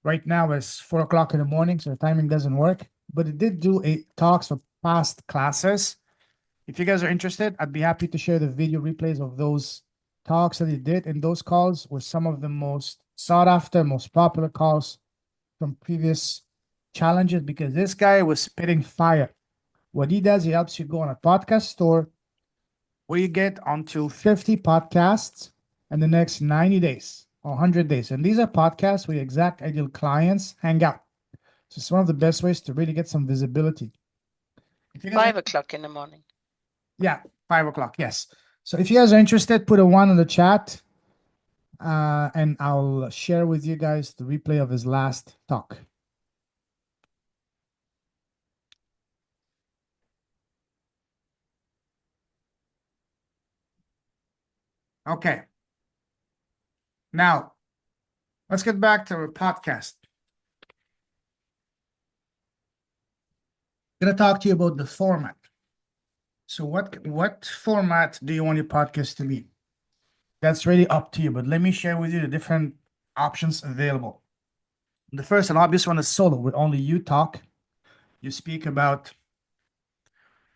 right now is 4 o'clock in the morning, so the timing doesn't work. But he did do a talks for past classes. If you guys are interested, I'd be happy to share the video replays of those talks that he did, and those calls were some of the most sought after, most popular calls from previous challenges, because this guy was spitting fire. What he does, he helps you go on a podcast store where you get onto 50 podcasts in the next 90 days or 100 days. And these are podcasts where your exact ideal clients hang out. So it's one of the best ways to really get some visibility. If you guys 5 o'clock in the morning. Yeah, 5 o'clock. Yes. So if you guys are interested, put a 1 in the chat, and I'll share with you guys the replay of his last talk. Okay. Now, let's get back to our podcast. I'm gonna talk to you about the format. So what format do you want your podcast to be? That's really up to you, but let me share with you the different options available. The first and obvious one is solo, where only you talk. You speak about,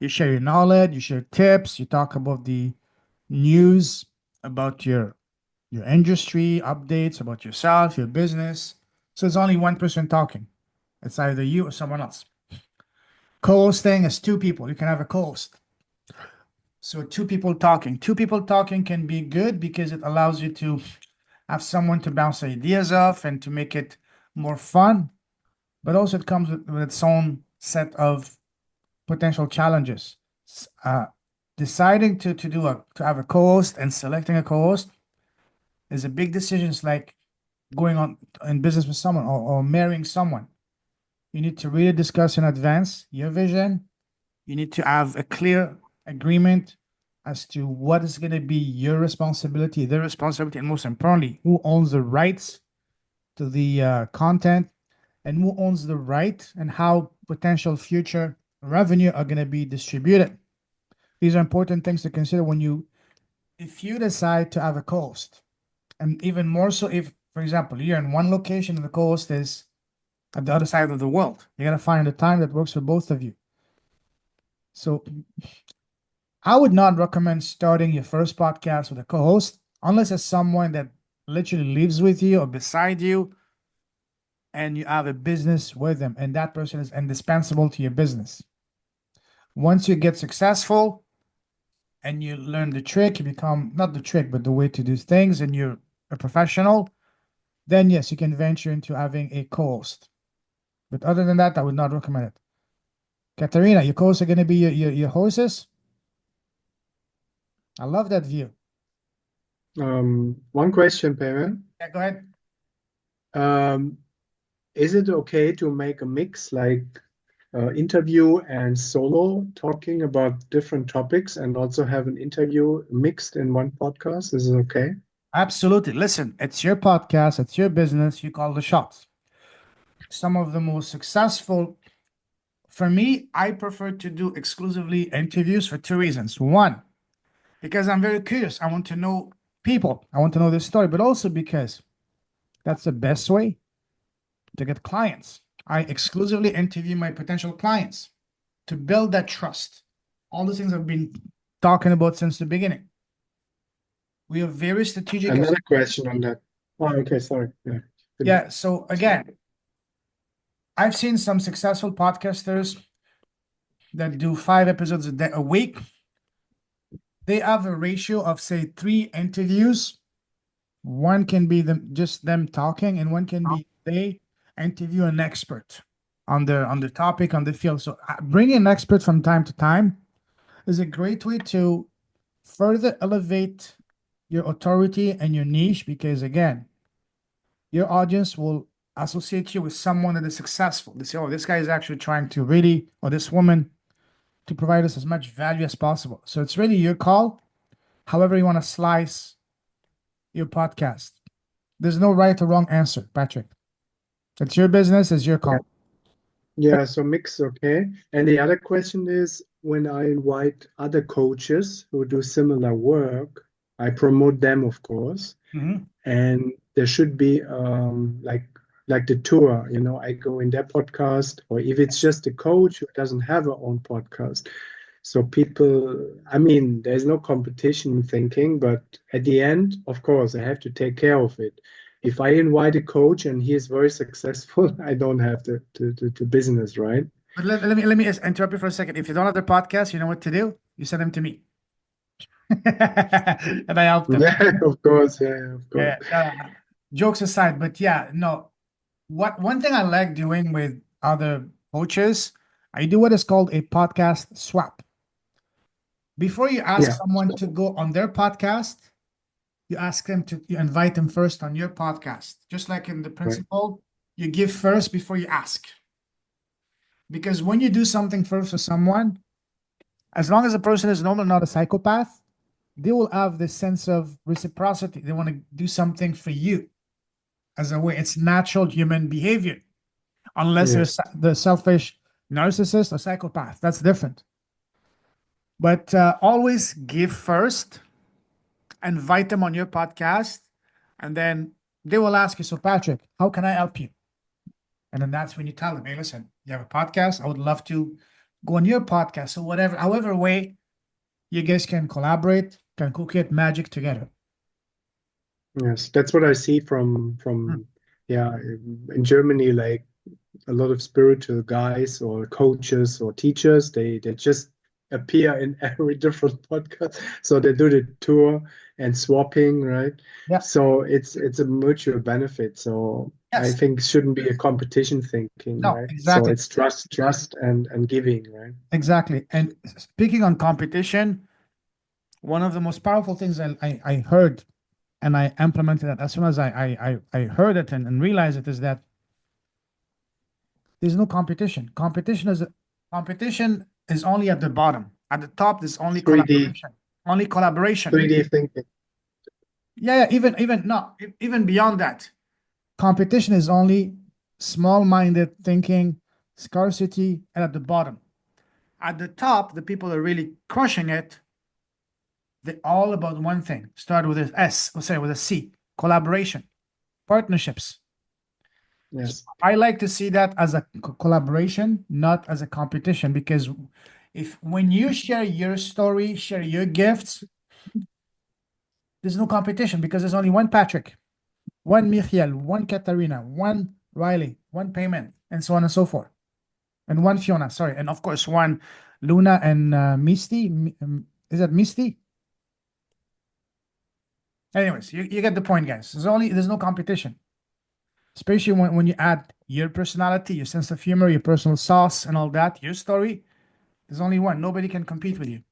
you share your knowledge, you share tips, you talk about the news, about your industry, updates about yourself, your business. So it's only one person talking. It's either you or someone else. Co-hosting is two people. You can have a co-host. So two people talking. Two people talking can be good because it allows you to have someone to bounce ideas off and to make it more fun. But also it comes with its own set of potential challenges. Deciding to have a co-host and selecting a co-host is a big decision. It's like going on in business with someone or marrying someone. You need to really discuss in advance your vision. You need to have a clear agreement as to what is going to be your responsibility, their responsibility, and most importantly, who owns the rights to the content and who owns the right and how potential future revenue are going to be distributed. These are important things to consider if you decide to have a co-host, and even more so if, for example, you're in one location and the co-host is at the other side of the world. You got to find a time that works for both of you. So I would not recommend starting your first podcast with a co-host unless it's someone that literally lives with you or beside you and you have a business with them and that person is indispensable to your business. Once you get successful and you learn the trick, you become not the trick, but the way to do things, and you're a professional, then yes, you can venture into having a co-host. But other than that, I would not recommend it. Katarina, your co-hosts are going to be your hostess. I love that view. One question, Payman. Yeah, go ahead. Is it okay to make a mix like interview and solo talking about different topics and also have an interview mixed in one podcast? Is it okay? Absolutely. Listen, it's your podcast, it's your business, you call the shots. Some of the most successful, for me, I prefer to do exclusively interviews for two reasons. One, because I'm very curious. I want to know people, I want to know their story, but also because that's the best way to get clients. I exclusively interview my potential clients to build that trust. All the things I've been talking about since the beginning. We are very strategic. Another question on that. Oh, okay, sorry. Yeah. Yeah. So again, I've seen some successful podcasters that do 5 episodes a week. They have a ratio of say 3 interviews. One can be just them talking, and one can be they interview an expert on the topic, on the field. So bringing an expert from time to time is a great way to further elevate your authority and your niche, because again, your audience will associate you with someone that is successful. They say, oh, this guy is actually trying to really, or this woman, to provide us as much value as possible. So it's really your call, however you want to slice your podcast. There's no right or wrong answer, Patrick. It's your business, it's your call. Yeah, so mix, okay. And the other question is, when I invite other coaches who do similar work, I promote them, of course, Mhm. and there should be like the tour, you know, I go in their podcast, or if it's just a coach who doesn't have her own podcast. So people, I mean, there's no competition thinking, but at the end, of course, I have to take care of it. If I invite a coach and he is very successful, I don't have the business, right? But let me just interrupt you for a second. If you don't have the podcast, you know what to do? You send them to me. And I help them. Yeah, of course, yeah, of course. Yeah. Jokes aside, but yeah, no. One thing I like doing with other coaches, I do what is called a podcast swap. Before you ask Yeah. someone to go on their podcast, you invite them first on your podcast. Just like in the principle, you give first before you ask. Because when you do something first for someone, as long as the person is normal, not a psychopath, they will have this sense of reciprocity. They want to do something for you as a way. It's natural human behavior, unless Yes. they're the selfish narcissist or psychopath. That's different. But always give first, invite them on your podcast, and then they will ask you, so Patrick, how can I help you? And then that's when you tell them, hey, listen, you have a podcast. I would love to go on your podcast. So whatever, however way you guys can collaborate, can co-create magic together. Yes, that's what I see from yeah, in Germany, like a lot of spiritual guys or coaches or teachers, they just appear in every different podcast. So they do the tour and swapping, right? Yeah. So it's a mutual benefit. So I Yes. think it shouldn't be a competition thinking, No, right? exactly. So it's trust and giving, right? Exactly. And speaking on competition, one of the most powerful things I heard and I implemented it as soon as I heard it and realized it is that there's no competition. Competition is only at the bottom. At the top, there's only 3D collaboration. Only collaboration. 3D thinking. Yeah, even beyond that. Competition is only small-minded thinking, scarcity, and at the bottom. At the top, the people are really crushing it. They're all about one thing. Start with an S, or say with a C. Collaboration, partnerships. Yes. I like to see that as a collaboration, not as a competition, because if when you share your story, share your gifts, there's no competition because there's only one Patrick, one Michiel, one Katarina, one Riley, one Payment, and so on and so forth. And one Fiona, sorry. And of course, one Luna and Misty. Is that Misty? Anyways, you get the point, guys. There's no competition. Especially when you add your personality, your sense of humor, your personal sauce, and all that, your story. There's only one. Nobody can compete with you.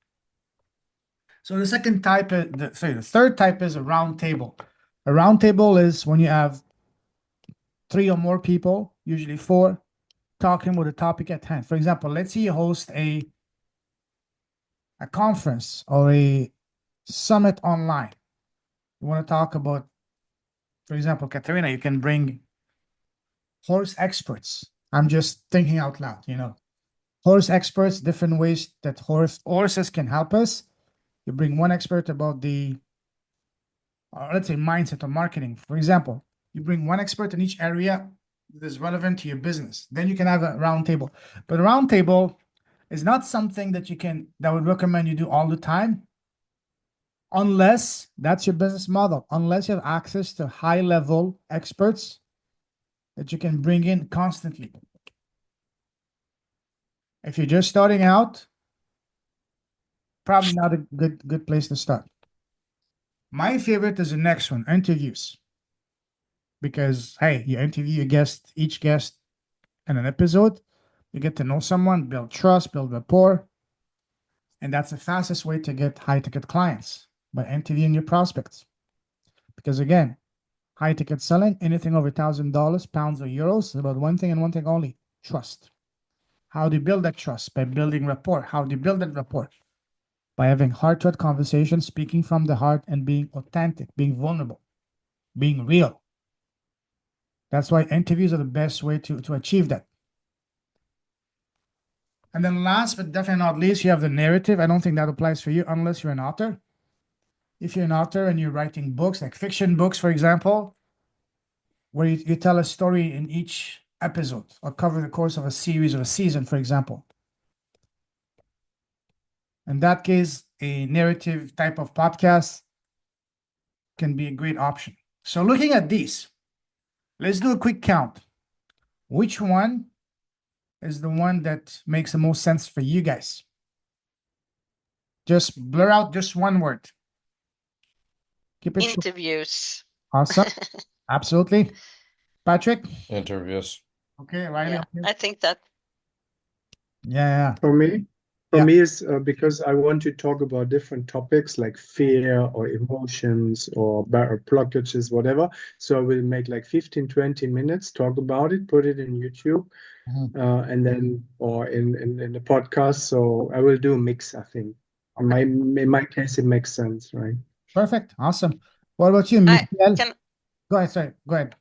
So the second type, the third type is a round table. A round table is when you have 3 or more people, usually 4, talking with a topic at hand. For example, let's say you host a conference or a summit online. You want to talk about, for example, Katerina, you can bring horse experts. I'm just thinking out loud. Horse experts, different ways that horses can help us. You bring one expert about the, let's say, mindset or marketing. For example, you bring one expert in each area that is relevant to your business. Then you can have a round table. But a round table is not something that I would recommend you do all the time, unless that's your business model, unless you have access to high-level experts that you can bring in constantly. If you're just starting out, probably not a good place to start. My favorite is the next one, interviews. Because, hey, you interview each guest in an episode, you get to know someone, build trust, build rapport. And that's the fastest way to get high-ticket clients, by interviewing your prospects. Because again, high-ticket selling, anything over $1,000, pounds or euros, is about one thing and one thing only, trust. How do you build that trust? By building rapport. How do you build that rapport? By having heart-to-heart conversations, speaking from the heart, and being authentic, being vulnerable, being real. That's why interviews are the best way to achieve that. And then last but definitely not least, you have the narrative. I don't think that applies for you unless you're an author. If you're an author and you're writing books, like fiction books, for example, where you tell a story in each episode or cover the course of a series or a season, for example. In that case, a narrative type of podcast can be a great option. So looking at these, let's do a quick count. Which one is the one that makes the most sense for you guys? Just blur out just one word. Keep it short. Interviews. Awesome. Absolutely. Patrick? Interviews. Okay, Riley? Yeah, Okay. I think that. Yeah. For me, Yeah. is because I want to talk about different topics like fear or emotions or blockages, whatever. So I will make like 15, 20 minutes, talk about it, put it in YouTube, Mhm. and then or in the podcast. So I will do a mix, I think. In my case, it makes sense, right? Perfect. Awesome. What about you, I Michael? can, Go ahead. Sorry. Go ahead.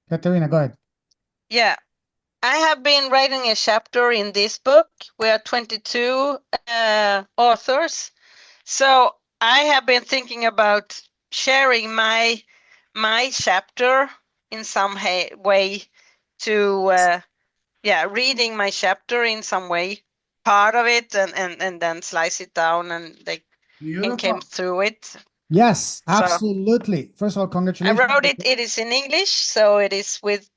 Katerina, go ahead. yeah. I have been writing a chapter in this book. We are 22 authors. So I have been thinking about sharing my chapter in some way to reading my chapter in some way, part of it, and then slice it down and they can Beautiful. come through it. Yes, So absolutely. First of all, I congratulations. wrote it. It is in English, so it is with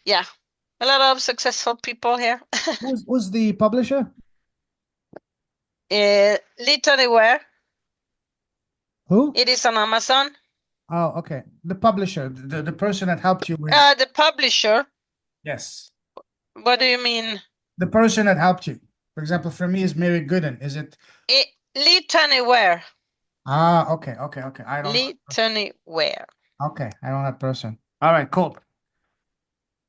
a lot of successful people here. Who's the publisher? Literally, Who? it is on Amazon. Oh, okay. The publisher, the person that helped you with. The publisher. Yes. What do you mean? The person that helped you. For example, for me is Mary Gooden. Is it? Literally, Okay. I don't know. Literally. Okay, I don't have person. All right, cool.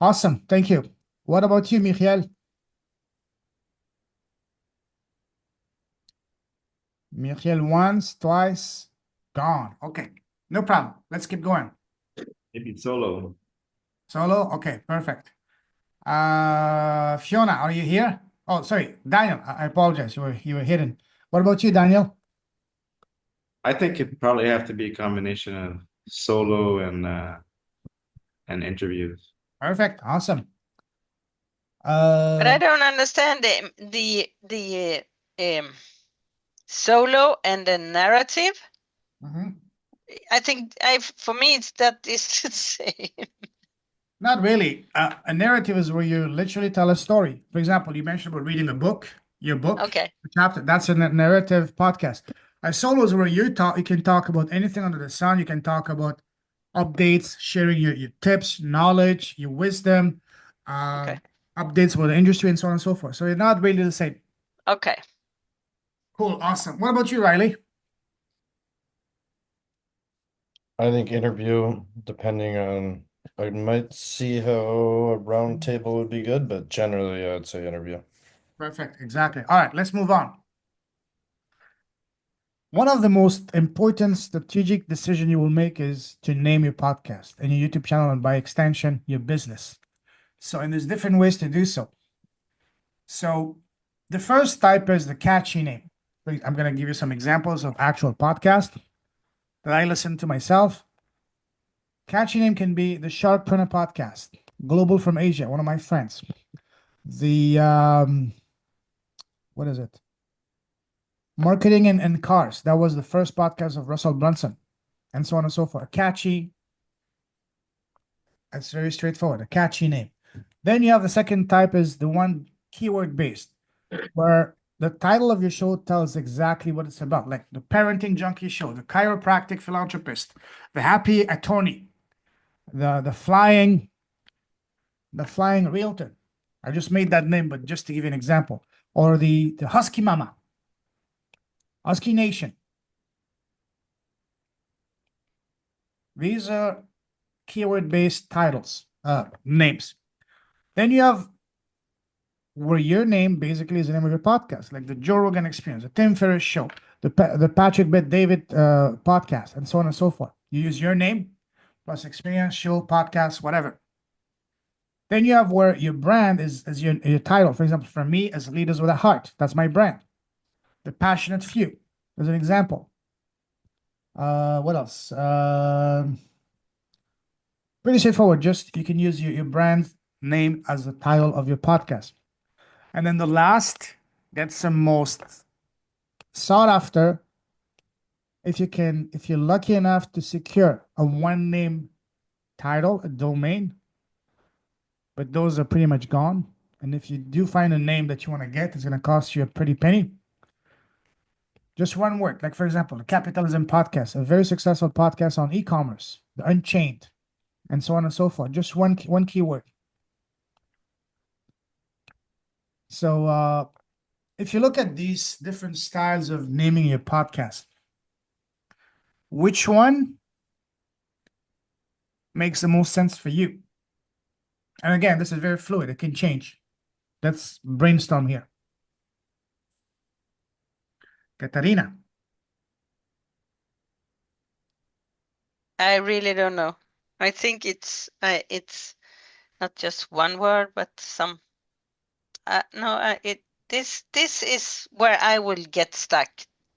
Awesome. Thank you. What about you, Michael? Michael once, twice, gone. Okay, no problem. Let's keep going. Maybe solo. Solo? Okay, perfect. Fiona, are you here? Oh, sorry, Daniel. I apologize. You were hidden. What about you, Daniel? I think it probably have to be a combination of solo and interviews. Perfect. Awesome. But I don't understand the solo and the narrative. Mhm. I think for me it's that is the same. Not really. A narrative is where you literally tell a story. For example, you mentioned about reading a book, your book, Okay. a chapter. That's a narrative podcast. A solo is where you can talk about anything under the sun. You can talk about updates, sharing your tips, knowledge, your wisdom, Okay. updates for the industry, and so on and so forth. So you're not really the same. Okay. Cool, awesome. What about you, Riley? I think interview, depending on, I might see how a round table would be good, but generally I'd say interview. Perfect, exactly. All right, let's move on. One of the most important strategic decision you will make is to name your podcast and your YouTube channel, and by extension, your business. So, and there's different ways to do so. So, the first type is the catchy name. I'm going to give you some examples of actual podcasts that I listen to myself. Catchy name can be the Sharkpreneur Podcast, Global from Asia, one of my friends. The what is it? Marketing and Cars. That was the first podcast of Russell Brunson, and so on and so forth. Catchy. It's very straightforward. A catchy name. Then you have the second type is the one keyword based, where the title of your show tells exactly what it's about, like the Parenting Junkie Show, the Chiropractic Philanthropist, the Happy Attorney, the Flying Realtor. I just made that name, but just to give you an example. Or the Husky Mama, Husky Nation. These are keyword-based titles, names. Then you have where your name basically is the name of your podcast, like the Joe Rogan Experience, the Tim Ferriss Show, the Patrick Bet David podcast, and so on and so forth. You use your name plus experience, show, podcast, whatever. Then you have where your brand is your title. For example, for me, as Leaders with a Heart, that's my brand. The Passionate Few, as an example. What else? Pretty straightforward. Just you can use your brand name as the title of your podcast. And then the last, that's the most sought after. If you're lucky enough to secure a one name title, a domain, but those are pretty much gone. And if you do find a name that you want to get, it's going to cost you a pretty penny. Just one word, like for example, the Capitalism Podcast, a very successful podcast on e-commerce, the Unchained, and so on and so forth. Just one keyword. So if you look at these different styles of naming your podcast, which one makes the most sense for you? And again, this is very fluid. It can change. Let's brainstorm here. Katarina. I really don't know. I think it's not just one word, but some. No, this is where I will get stuck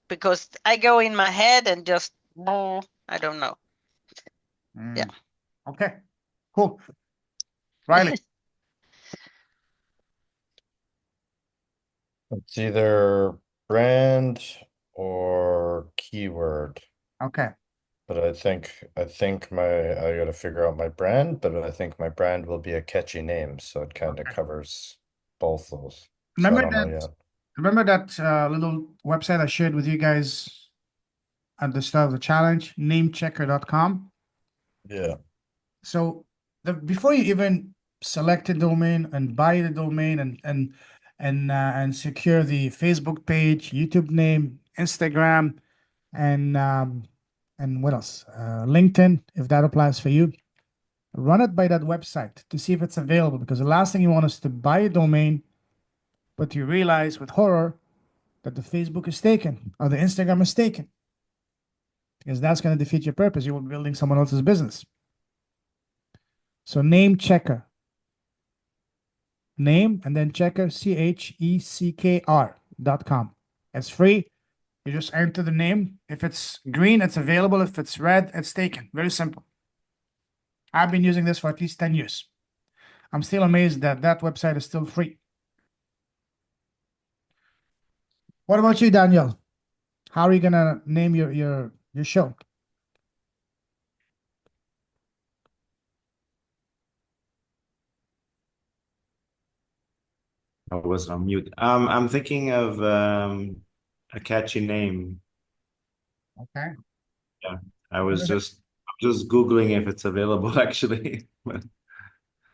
because I go in my head and just I don't know. Yeah. Okay. Cool. Riley. It's either brand or keyword. Okay. But I think I gotta figure out my brand, but I think my brand will be a catchy name, so it kind of Okay. covers both those. So I Remember don't know that? yet. Remember that little website I shared with you guys at the start of the challenge, namechecker.com. Yeah. So before you even select a domain and buy the domain and secure the Facebook page, YouTube name, Instagram, and what else? LinkedIn, if that applies for you. Run it by that website to see if it's available, because the last thing you want is to buy a domain, but you realize with horror that the Facebook is taken or the Instagram is taken, because that's going to defeat your purpose. You will be building someone else's business. So name checker, name and then checker, CHECKR.com. It's free. You just enter the name. If it's green, it's available. If it's red, it's taken. Very simple. I've been using this for at least 10 years. I'm still amazed that that website is still free. What about you, Daniel? How are you gonna name your show? I was on mute. I'm thinking of a catchy name. Okay. Yeah, I was just Googling if it's available actually. But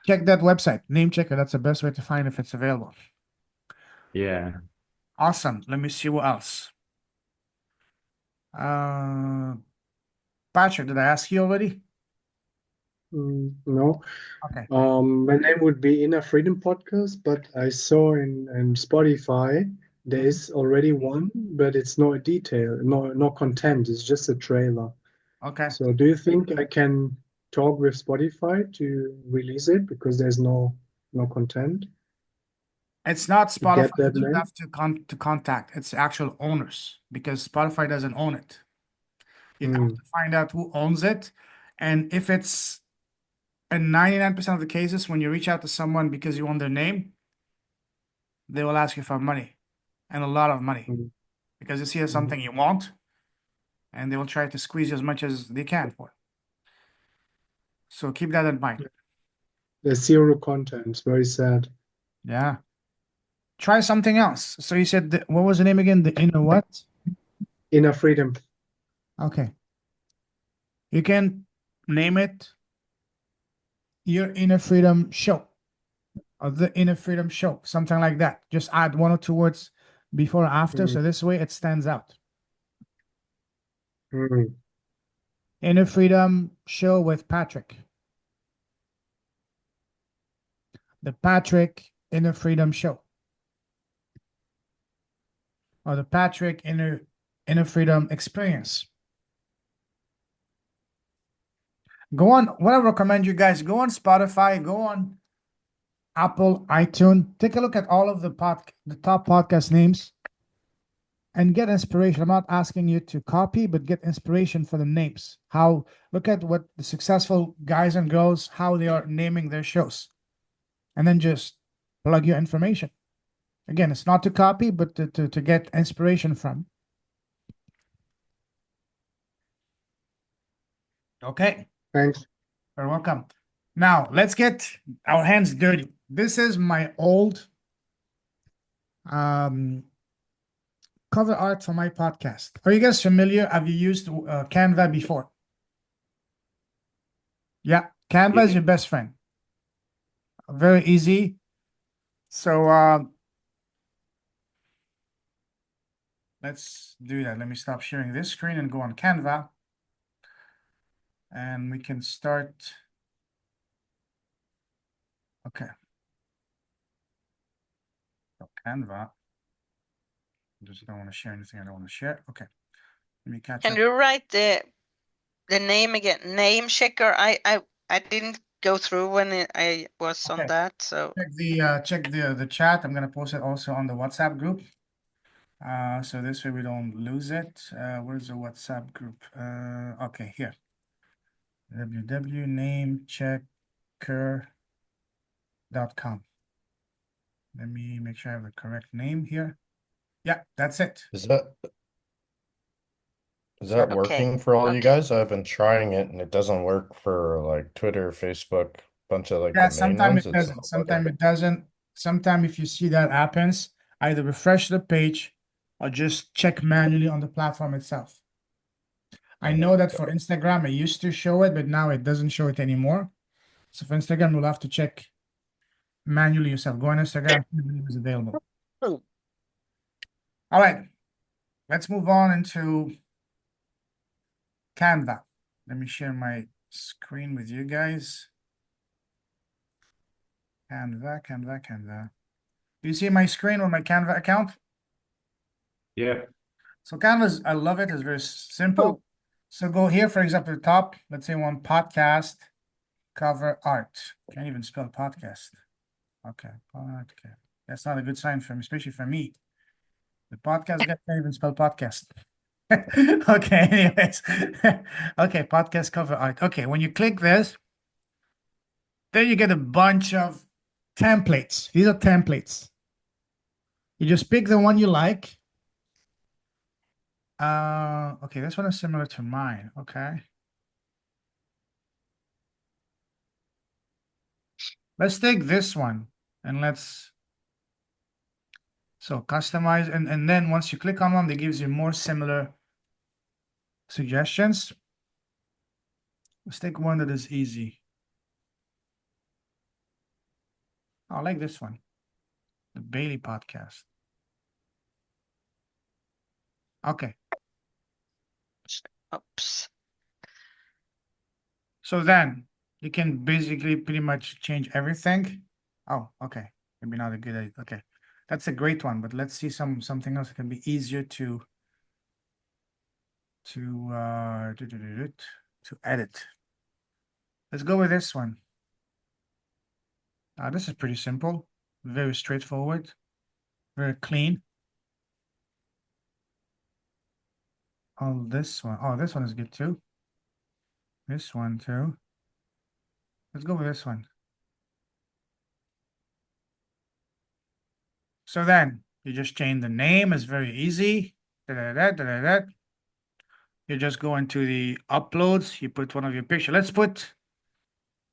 Check that website, name checker. That's the best way to find if it's available. yeah. Awesome. Let me see what else. Patrick, did I ask you already? No. Okay. My name would be Inner Freedom Podcast, but I saw in Spotify there is already one, but it's no detail, no content. It's just a trailer. Okay. So do you think I can talk with Spotify to release it because there's no content? It's not To get Spotify that that you name? have to contact. It's actual owners, because Spotify doesn't own it. You have to find out who owns it. And if it's in 99% of the cases, when you reach out to someone because you want their name, they will ask you for money, and a lot of money, because you see as something you want, and they will try to squeeze you as much as they can for it. So keep that in mind. There's zero content. It's very sad. Yeah. Try something else. So you said, what was the name again? The Inner what? Inner Freedom. Okay. You can name it Your Inner Freedom Show or The Inner Freedom Show, something like that. Just add one or two words before or after, so this way it stands out. Inner Freedom Show with Patrick. The Patrick Inner Freedom Show. Or the Patrick Inner Freedom Experience. Go on, what I recommend you guys, go on Spotify, go on Apple, iTunes, take a look at all of the top podcast names and get inspiration. I'm not asking you to copy, but get inspiration for the names. Look at what the successful guys and girls, how they are naming their shows. And then just plug your information. Again, it's not to copy, but to get inspiration from. Okay. Thanks. You're welcome. Now, let's get our hands dirty. This is my old cover art for my podcast. Are you guys familiar? Have you used Canva before? Yeah, Canva is your best friend. Very easy. So let's do that. Let me stop sharing this screen and go on Canva. And we can start. Okay. So Canva. Just don't want to share anything I don't want to share. Okay. Let me catch Can up. you write the name again? Name checker. I didn't go through when I was on Okay. that. So Check the chat. I'm gonna post it also on the WhatsApp group. So this way we don't lose it. Where's the WhatsApp group? Okay, here. www.namechecker.com. Let me make sure I have the correct name here. Yeah, that's it. Is that Okay. working for all you Okay. guys? I've been trying it and it doesn't work for like Twitter, Facebook, bunch of like Yeah, the main sometimes ones. it It's doesn't. not Sometimes working. it doesn't. Sometimes if you see that happens, either refresh the page or just check manually on the platform itself. I know that for Instagram, I used to show it, but now it doesn't show it anymore. So for Instagram, you'll have to check manually yourself. Go on Instagram, it is available. Oh. All right, let's move on into Canva. Let me share my screen with you guys. Canva. Do you see my screen on my Canva account? Yeah. So Canvas, I love it. It's very simple. So go here, for example, the top, let's say one podcast cover art. Can't even spell podcast. Okay, podcast. That's not a good sign for me, especially for me. The podcast guy can't even spell podcast. Okay, anyways. Okay, podcast cover art. Okay, when you click this, then you get a bunch of templates. These are templates. You just pick the one you like. Okay, this one is similar to mine. Okay. Let's take this one and so customize and then once you click on one, it gives you more similar suggestions. Let's take one that is easy. I like this one, the Bailey podcast. Okay. Oops. So then you can basically pretty much change everything. Oh, okay. Maybe not a good idea. Okay. That's a great one, but let's see something else that can be easier to edit. Let's go with this one. This is pretty simple, very straightforward, very clean. Oh, this one. Oh, this one is good too. This one too. Let's go with this one. So then you just change the name. It's very easy. You just go into the uploads. You put one of your picture. Let's put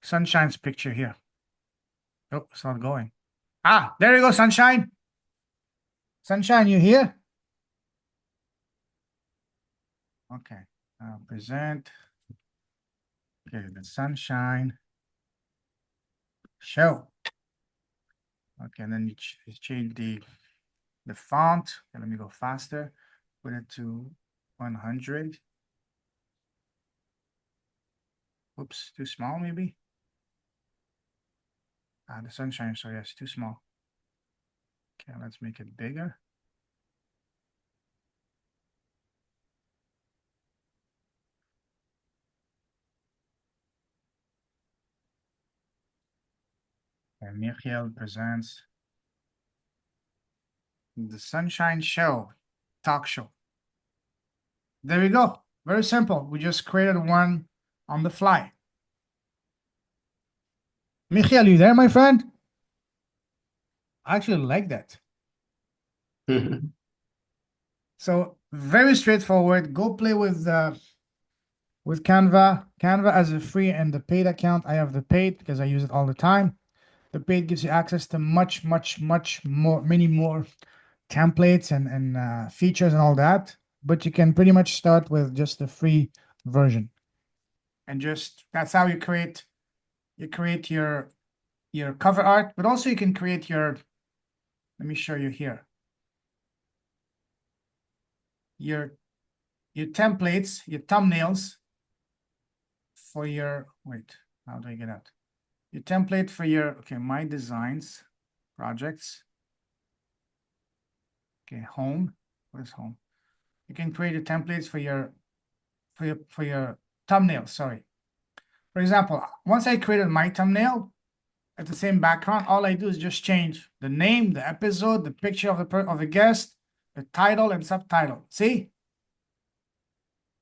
Sunshine's picture here. Oh, it's not going. Ah, there you go, Sunshine. Sunshine, you here? Okay. Present. Okay, the Sunshine show. Okay, and then you change the font. Okay, let me go faster. Put it to 100. Oops, too small maybe. The Sunshine show, yes, too small. Okay, let's make it bigger. And Michiel presents the Sunshine Show, talk show. There we go. Very simple. We just created one on the fly. Michiel, you there, my friend? I actually like that. So very straightforward. Go play with Canva. Canva as a free and the paid account. I have the paid because I use it all the time. The paid gives you access to much more, many more templates and features and all that. But you can pretty much start with just the free version. And just that's how you create your cover art, but also you can create your, let me show you here. Your templates, your thumbnails for your, wait, how do I get out? Your template for your, okay, my designs, projects. Okay, home. Where's home? You can create your templates for your thumbnail. Sorry. For example, once I created my thumbnail at the same background, all I do is just change the name, the episode, the picture of the guest, the title and subtitle. See?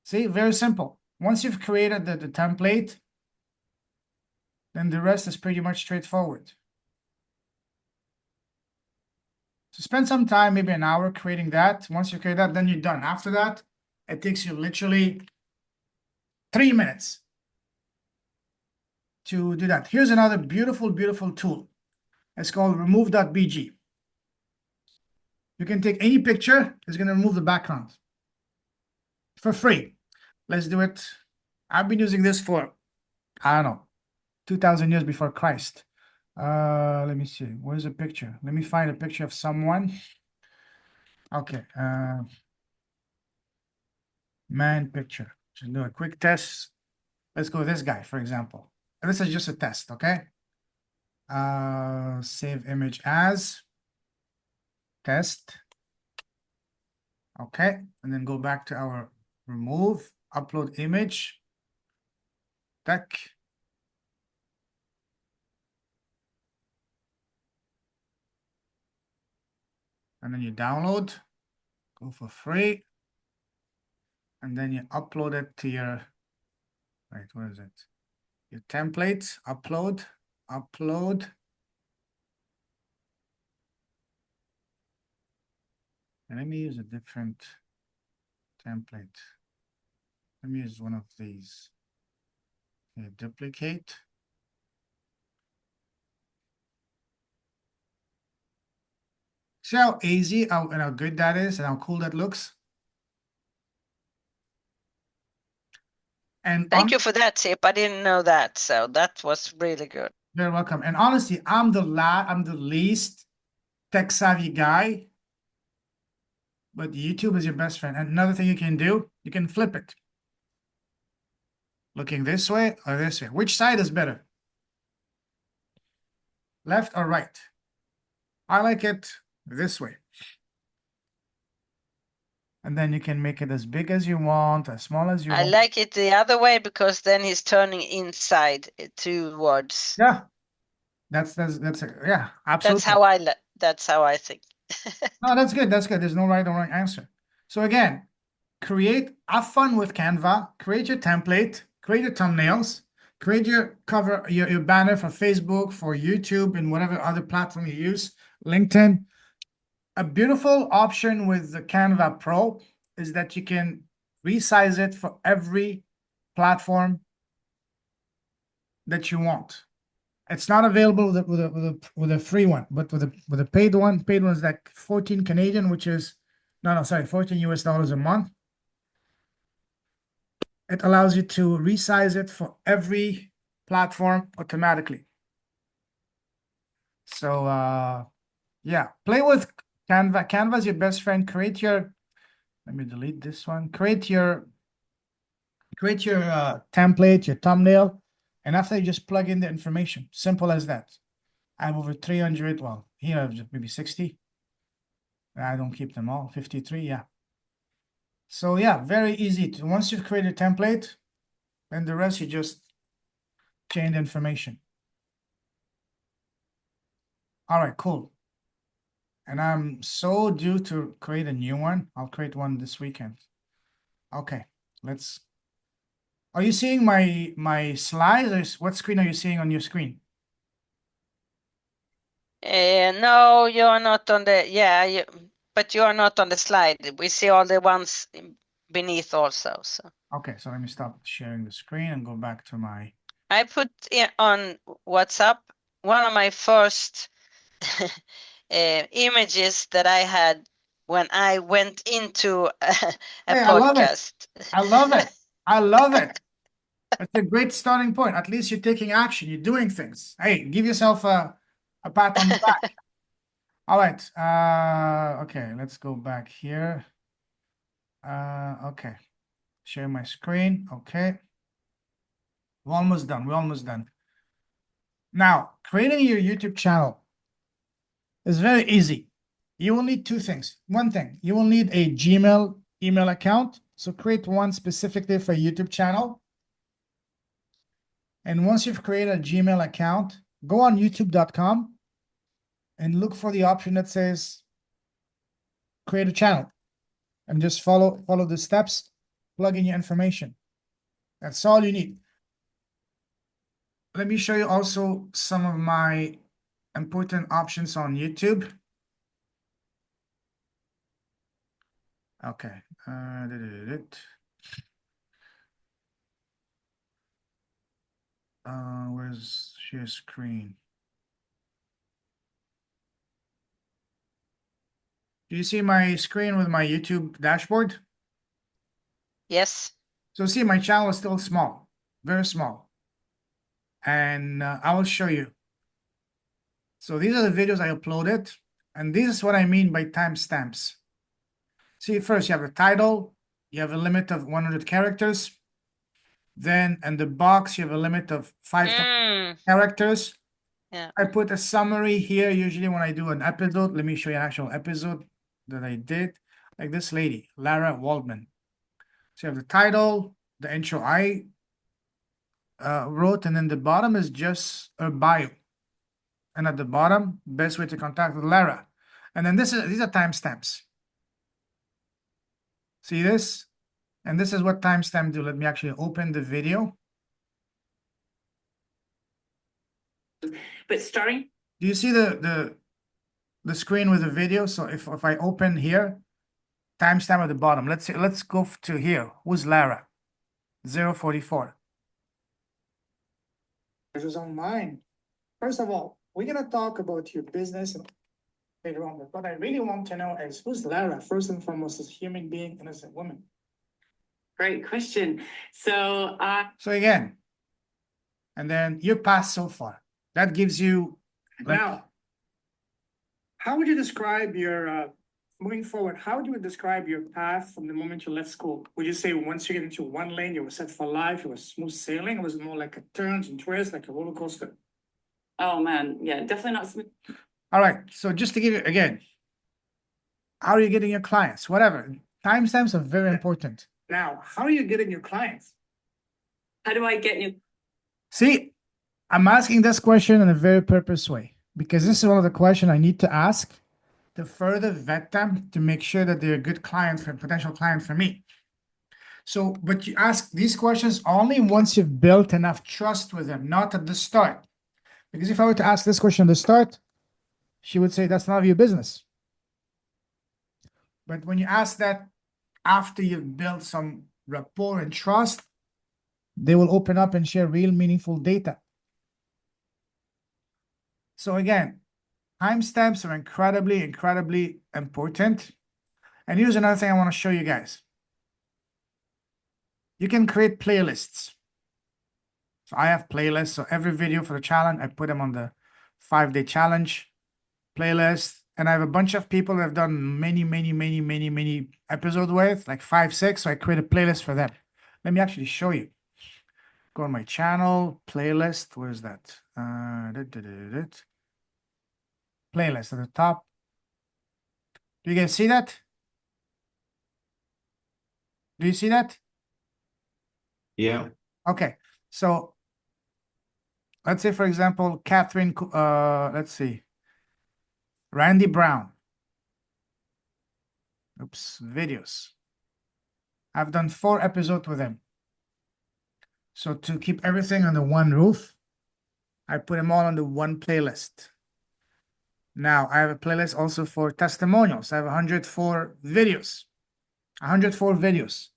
See, very simple. Once you've created the template, then the rest is pretty much straightforward. So spend some time, maybe an hour creating that. Once you create that, then you're done. After that, it takes you literally 3 minutes to do that. Here's another beautiful, beautiful tool. It's called remove.bg. You can take any picture, it's going to remove the background for free. Let's do it. I've been using this for, I don't know, 2000 years before Christ. Let me see. Where's a picture? Let me find a picture of someone. Okay. Man picture. Just do a quick test. Let's go with this guy, for example. This is just a test, okay? Save image as test. Okay, and then go back to our remove, upload image, deck. And then you download, go for free. And then you upload it to your, wait, where is it? Your templates, upload. And let me use a different template. Let me use one of these. Okay, duplicate. See how easy and how good that is and how cool that looks? And Thank you for that tip. I didn't know that, so that was really good. You're welcome. And honestly, I'm the least tech savvy guy, but YouTube is your best friend. And another thing you can do, you can flip it. Looking this way or this way. Which side is better? Left or right? I like it this way. And then you can make it as big as you want, as small as you I want. like it the other way because then he's turning inside towards. Yeah. That's yeah, absolutely. That's how I think. No, that's good. That's good. There's no right or wrong answer. So again, have fun with Canva, create your template, create your thumbnails, create your cover, your banner for Facebook, for YouTube, and whatever other platform you use, LinkedIn. A beautiful option with the Canva Pro is that you can resize it for every platform that you want. It's not available with a free one, but with a paid one is like 14 Canadian, which is 14 US dollars a month. It allows you to resize it for every platform automatically. So yeah, play with Canva. Canva is your best friend. Let me delete this one. Create your template, your thumbnail, and after you just plug in the information. Simple as that. I have over 300. Well, here I have just maybe 60. I don't keep them all. 53, yeah. So yeah, very easy. Once you've created a template, then the rest you just change the information. All right, cool. And I'm so due to create a new one. I'll create one this weekend. Okay, are you seeing my slides, or what screen are you seeing on your screen? No, you're not on the, but you are not on the slide. We see all the ones beneath also. So. Okay, so let me stop sharing the screen and go back to my. I put on WhatsApp one of my first images that I had when I went into a podcast. I love it. I love it. It's a great starting point. At least you're taking action. You're doing things. Hey, give yourself a pat on the back. All right. Okay, let's go back here. Okay. Share my screen. Okay. We're almost done. Now, creating your YouTube channel is very easy. You will need two things. One thing, you will need a Gmail email account. So create one specifically for YouTube channel. And once you've created a Gmail account, go on youtube.com and look for the option that says create a channel, and just follow the steps, plug in your information. That's all you need. Let me show you also some of my important options on YouTube. Okay. Where's share screen? Do you see my screen with my YouTube dashboard? Yes. So see, my channel is still small, very small. And I will show you. So these are the videos I uploaded. And this is what I mean by timestamps. See, first you have a title. You have a limit of 100 characters. Then in the box, you have a limit of 5,000 characters. Yeah. I put a summary here. Usually when I do an episode, let me show you an actual episode that I did. Like this lady, Lara Waldman. So you have the title, the intro I wrote, and then the bottom is just a bio. And at the bottom, best way to contact with Lara. And then these are timestamps. See this? And this is what timestamp do. Let me actually open the video. But starting. Do you see the screen with the video? So if I open here, timestamp at the bottom. Let's go to here. Who's Lara? 044. This is on mine. First of all, we're gonna talk about your business later on. But what I really want to know is who's Lara, first and foremost, as a human being and as a woman. Great question. So again, and then your past so far. That gives you now. How would you describe your moving forward? How would you describe your path from the moment you left school? Would you say once you get into one lane, you were set for life? It was smooth sailing, or was it more like a turns and twists, like a roller coaster? oh man, yeah, definitely not smooth. All right. So just to give you again, how are you getting your clients? Whatever. Timestamps are very important. Now, how are you getting your clients? How do I get you? See, I'm asking this question in a very purpose way, because this is one of the questions I need to ask to further vet them to make sure that they're a good client for potential client for me. So, but you ask these questions only once you've built enough trust with them, not at the start. Because if I were to ask this question at the start, she would say that's none of your business. But when you ask that after you've built some rapport and trust, they will open up and share real meaningful data. So again, timestamps are incredibly, incredibly important. And here's another thing I want to show you guys. You can create playlists. So I have playlists. So every video for the challenge, I put them on the 5-day challenge playlist. And I have a bunch of people that have done many episodes with, like 5, 6. So I create a playlist for them. Let me actually show you. Go on my channel, playlist. Where's that? Playlist at the top. Do you guys see that? Do you see that? Yeah. Okay. So let's say, for example, Catherine, let's see. Randy Brown. Oops, videos. I've done 4 episodes with him. So to keep everything under one roof, I put them all on the one playlist. Now I have a playlist also for testimonials. I have 104 videos. 104 videos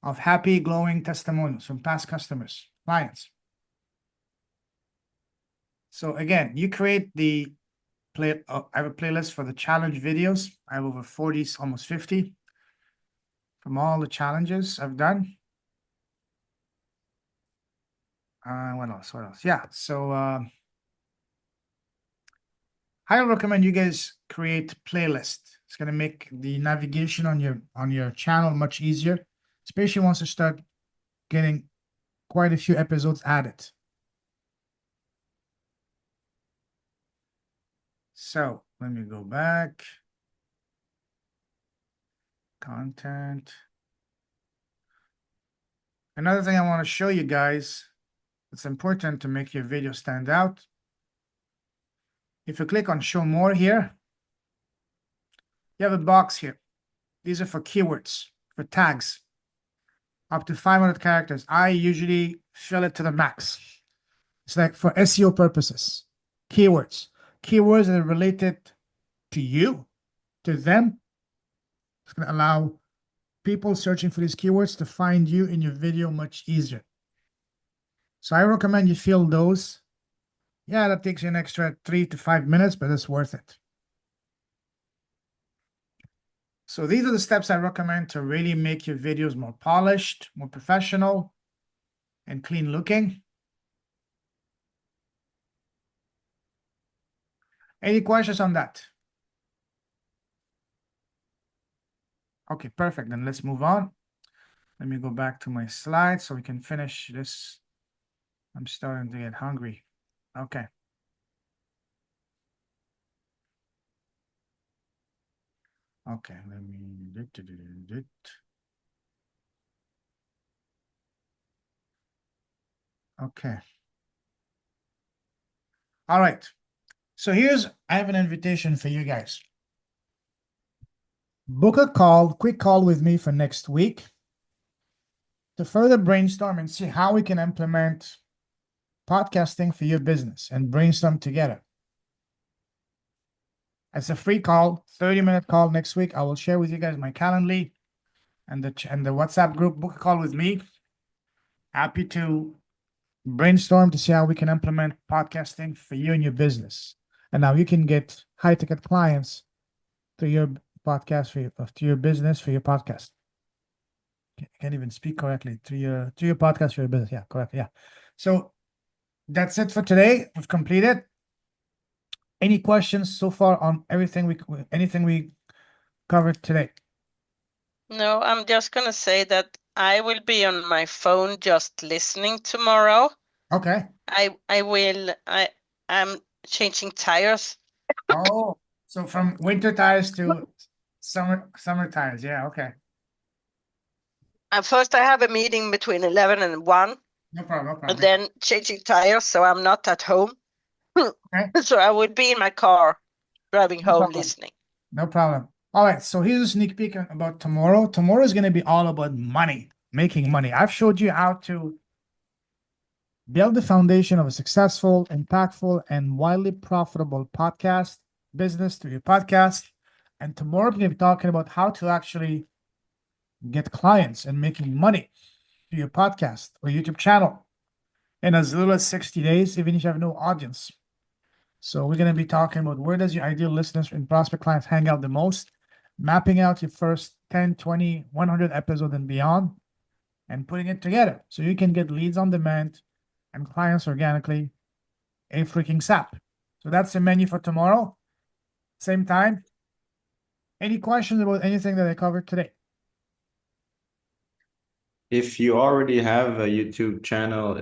of happy, glowing testimonials from past customers, clients. So again, you create the I have a playlist for the challenge videos. I have over 40, almost 50 from all the challenges I've done. What else? What else? Yeah. So I recommend you guys create playlists. It's gonna make the navigation on your channel much easier, especially once you start getting quite a few episodes added. So Let me go back. Content. Another thing I want to show you guys, it's important to make your video stand out. If you click on show more here, you have a box here. These are for keywords, for tags, up to 500 characters. I usually fill it to the max. It's like for SEO purposes, keywords that are related to you, to them. It's going to allow people searching for these keywords to find you in your video much easier. So I recommend you fill those. Yeah, that takes you an extra 3 to 5 minutes, but it's worth it. So these are the steps I recommend to really make your videos more polished, more professional, and clean looking. Any questions on that? Okay, perfect. Then let's move on. Let me go back to my slides so we can finish this. I'm starting to get hungry. Okay. Okay, let me Okay. All right. So I have an invitation for you guys. Book a quick call with me for next week to further brainstorm and see how we can implement podcasting for your business and brainstorm together. It's a free call, 30-minute call next week. I will share with you guys my Calendly and the WhatsApp group. Book a call with me. Happy to brainstorm to see how we can implement podcasting for you and your business. And now you can get high-ticket clients to your podcast to your business for your podcast. I can't even speak correctly to your podcast for your business. Yeah, correct. Yeah. So that's it for today. We've completed. Any questions so far on anything we covered today? No, I'm just gonna say that I will be on my phone just listening tomorrow. Okay. I'm changing tires. Oh, so from winter tires to summer tires. Yeah, okay. First, I have a meeting between 11 and 1, No problem. and then changing tires, so I'm not at home. Okay. So I would be in my car driving No home problem. listening. No problem. All right, so here's a sneak peek about tomorrow. Tomorrow is going to be all about money, making money. I've showed you how to build the foundation of a successful, impactful, and widely profitable podcast business through your podcast. And tomorrow we're going to be talking about how to actually get clients and making money through your podcast or YouTube channel in as little as 60 days, even if you have no audience. So we're going to be talking about where does your ideal listeners and prospect clients hang out the most, mapping out your first 10, 20, 100 episodes and beyond, and putting it together so you can get leads on demand and clients organically a freaking sap. So that's the menu for tomorrow. Same time. Any questions about anything that I covered today? If you already have a YouTube channel,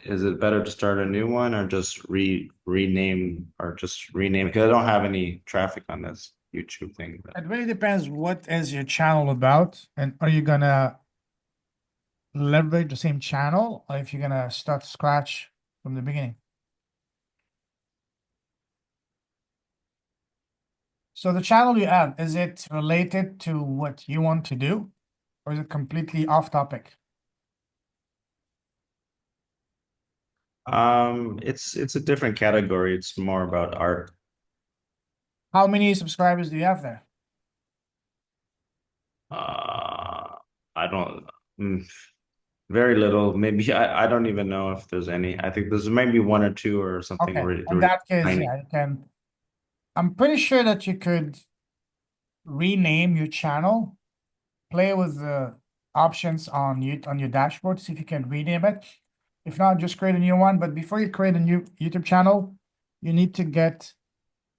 is it better to start a new one or just rename because I don't have any traffic on this YouTube thing. It really depends what is your channel about, and are you gonna leverage the same channel or if you're gonna start scratch from the beginning. So the channel you have, is it related to what you want to do, or is it completely off topic? It's a different category. It's more about art. How many subscribers do you have there? I don't very little. Maybe I don't even know if there's any. I think there's maybe one or two or something. Okay, really, in that case, tiny. yeah, you can. I'm pretty sure that you could rename your channel, play with the options on your dashboard, see if you can rename it. If not, just create a new one. But before you create a new YouTube channel, you need to get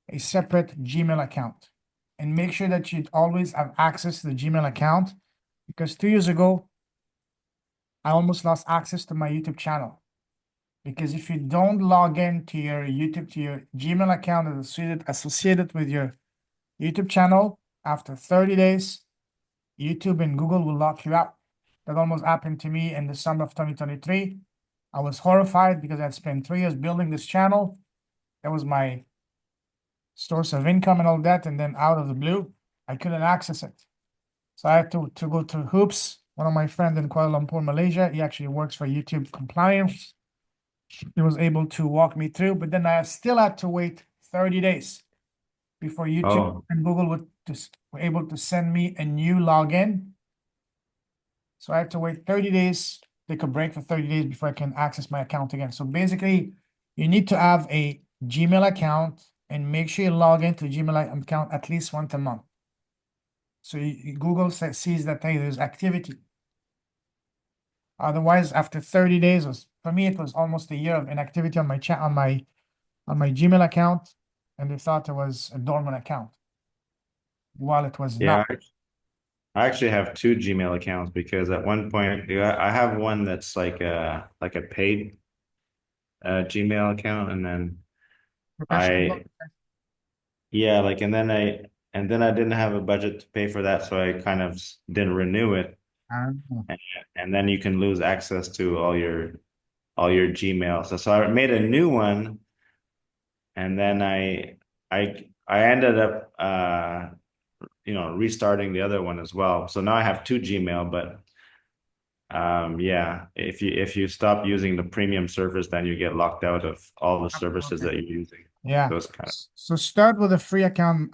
a separate Gmail account and make sure that you always have access to the Gmail account, because 2 years ago, I almost lost access to my YouTube channel Because if you don't log in to your YouTube, to your Gmail account associated with your YouTube channel, after 30 days, YouTube and Google will lock you out. That almost happened to me in the summer of 2023. I was horrified because I'd spent 3 years building this channel. That was my source of income and all that. And then out of the blue, I couldn't access it. So I had to go through hoops. One of my friends in Kuala Lumpur, Malaysia, he actually works for YouTube compliance. He was able to walk me through, but then I still had to wait 30 days before YouTube Oh, and Google were able to send me a new login. So I had to wait 30 days, take a break for 30 days before I can access my account again. So basically, you need to have a Gmail account and make sure you log into Gmail account at least once a month. So Google sees that, hey, there's activity. Otherwise, after 30 days, for me, it was almost a year of inactivity on my chat on my Gmail account, and they thought it was a dormant account, while it was yeah. not. I actually have two Gmail accounts because at one point I have one that's like a paid Gmail account, and then Professional. yeah, like and then I didn't have a budget to pay for that, so I kind of didn't renew it. And then you can lose access to all your Gmail. So I made a new one, and then I ended up restarting the other one as well. So now I have two Gmail, but yeah, if you stop using the premium service, then you get locked out of all the services that you're using. Yeah. Those kind of So start with a free account.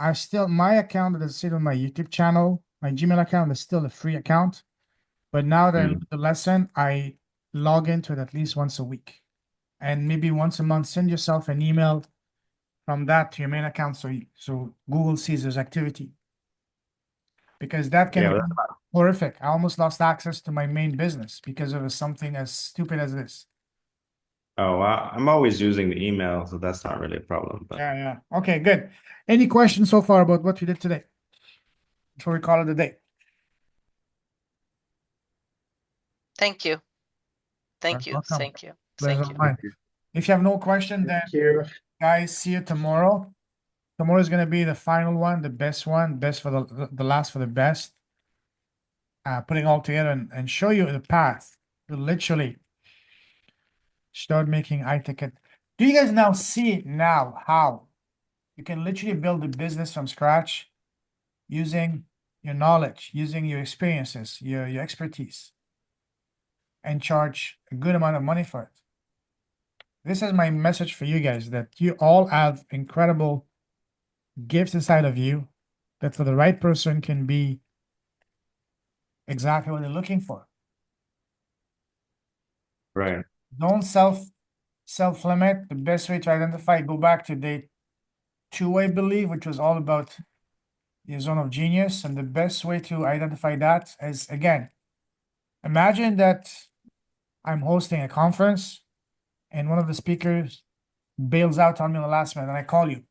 My account that is still on my YouTube channel, my Gmail account is still a free account. But now that I learned the lesson, I log into it at least once a week. And maybe once a month, send yourself an email from that to your main account so Google sees there's activity. Because that can be horrific. I almost lost access to my main business because of something as stupid as this. Oh, I'm always using the email, so that's not really a problem. But Yeah. Okay, good. Any questions so far about what we did today? Before we call it a day. Thank you. Thank you. Welcome. Thank you. Pleasure Thank you. mine. If you have no question, then Thank you. guys, see you tomorrow. Tomorrow is gonna be the final one, the best for the last for the best. Putting all together and show you the path to literally start making iTicket. Do you guys now see now how you can literally build a business from scratch using your knowledge, using your experiences, your expertise, and charge a good amount of money for it? This is my message for you guys, that you all have incredible gifts inside of you that for the right person can be exactly what they're looking for. right. Don't self-limit. The best way to identify, go back to day 2, I believe, which was all about your zone of genius. And the best way to identify that is, again, imagine that I'm hosting a conference and one of the speakers bails out on me in the last minute, and I call you.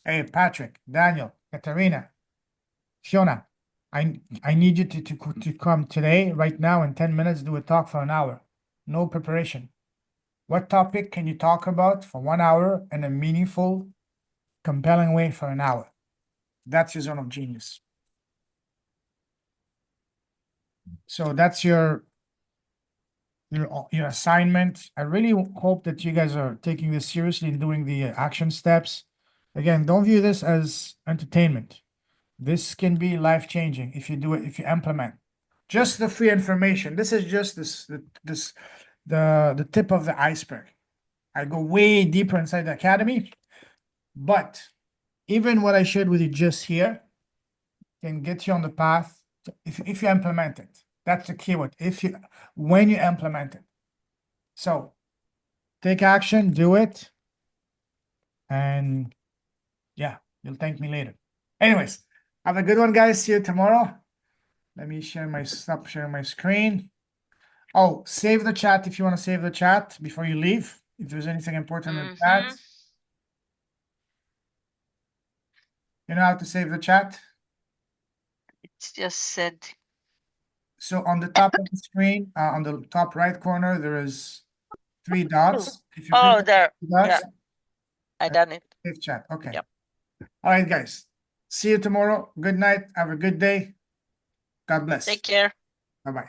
Hey, Patrick, Daniel, Katarina, Fiona, I need you to come today, right now, in 10 minutes, do a talk for an hour. No preparation. What topic can you talk about for 1 hour in a meaningful, compelling way for an hour? That's your zone of genius. So that's your assignment. I really hope that you guys are taking this seriously and doing the action steps. Again, don't view this as entertainment. This can be life-changing if you do it, if you implement. Just the free information. This is just the tip of the iceberg. I go way deeper inside the academy, but even what I shared with you just here can get you on the path if you implement it. That's the keyword. When you implement it. So take action, do it, and yeah, you'll thank me later. Anyways, have a good one, guys. See you tomorrow. Let me stop sharing my screen. Oh, save the chat if you want to save the chat before you leave. If there's anything important in the chat. You know how to save the chat? It's just said. So on the top of the screen, on the top right corner, there is three dots. If you Oh, click there. the dots, Yeah, I done it. save chat. Okay. Yep. All right, guys. See you tomorrow. Good night. Have a good day. God bless. Take care.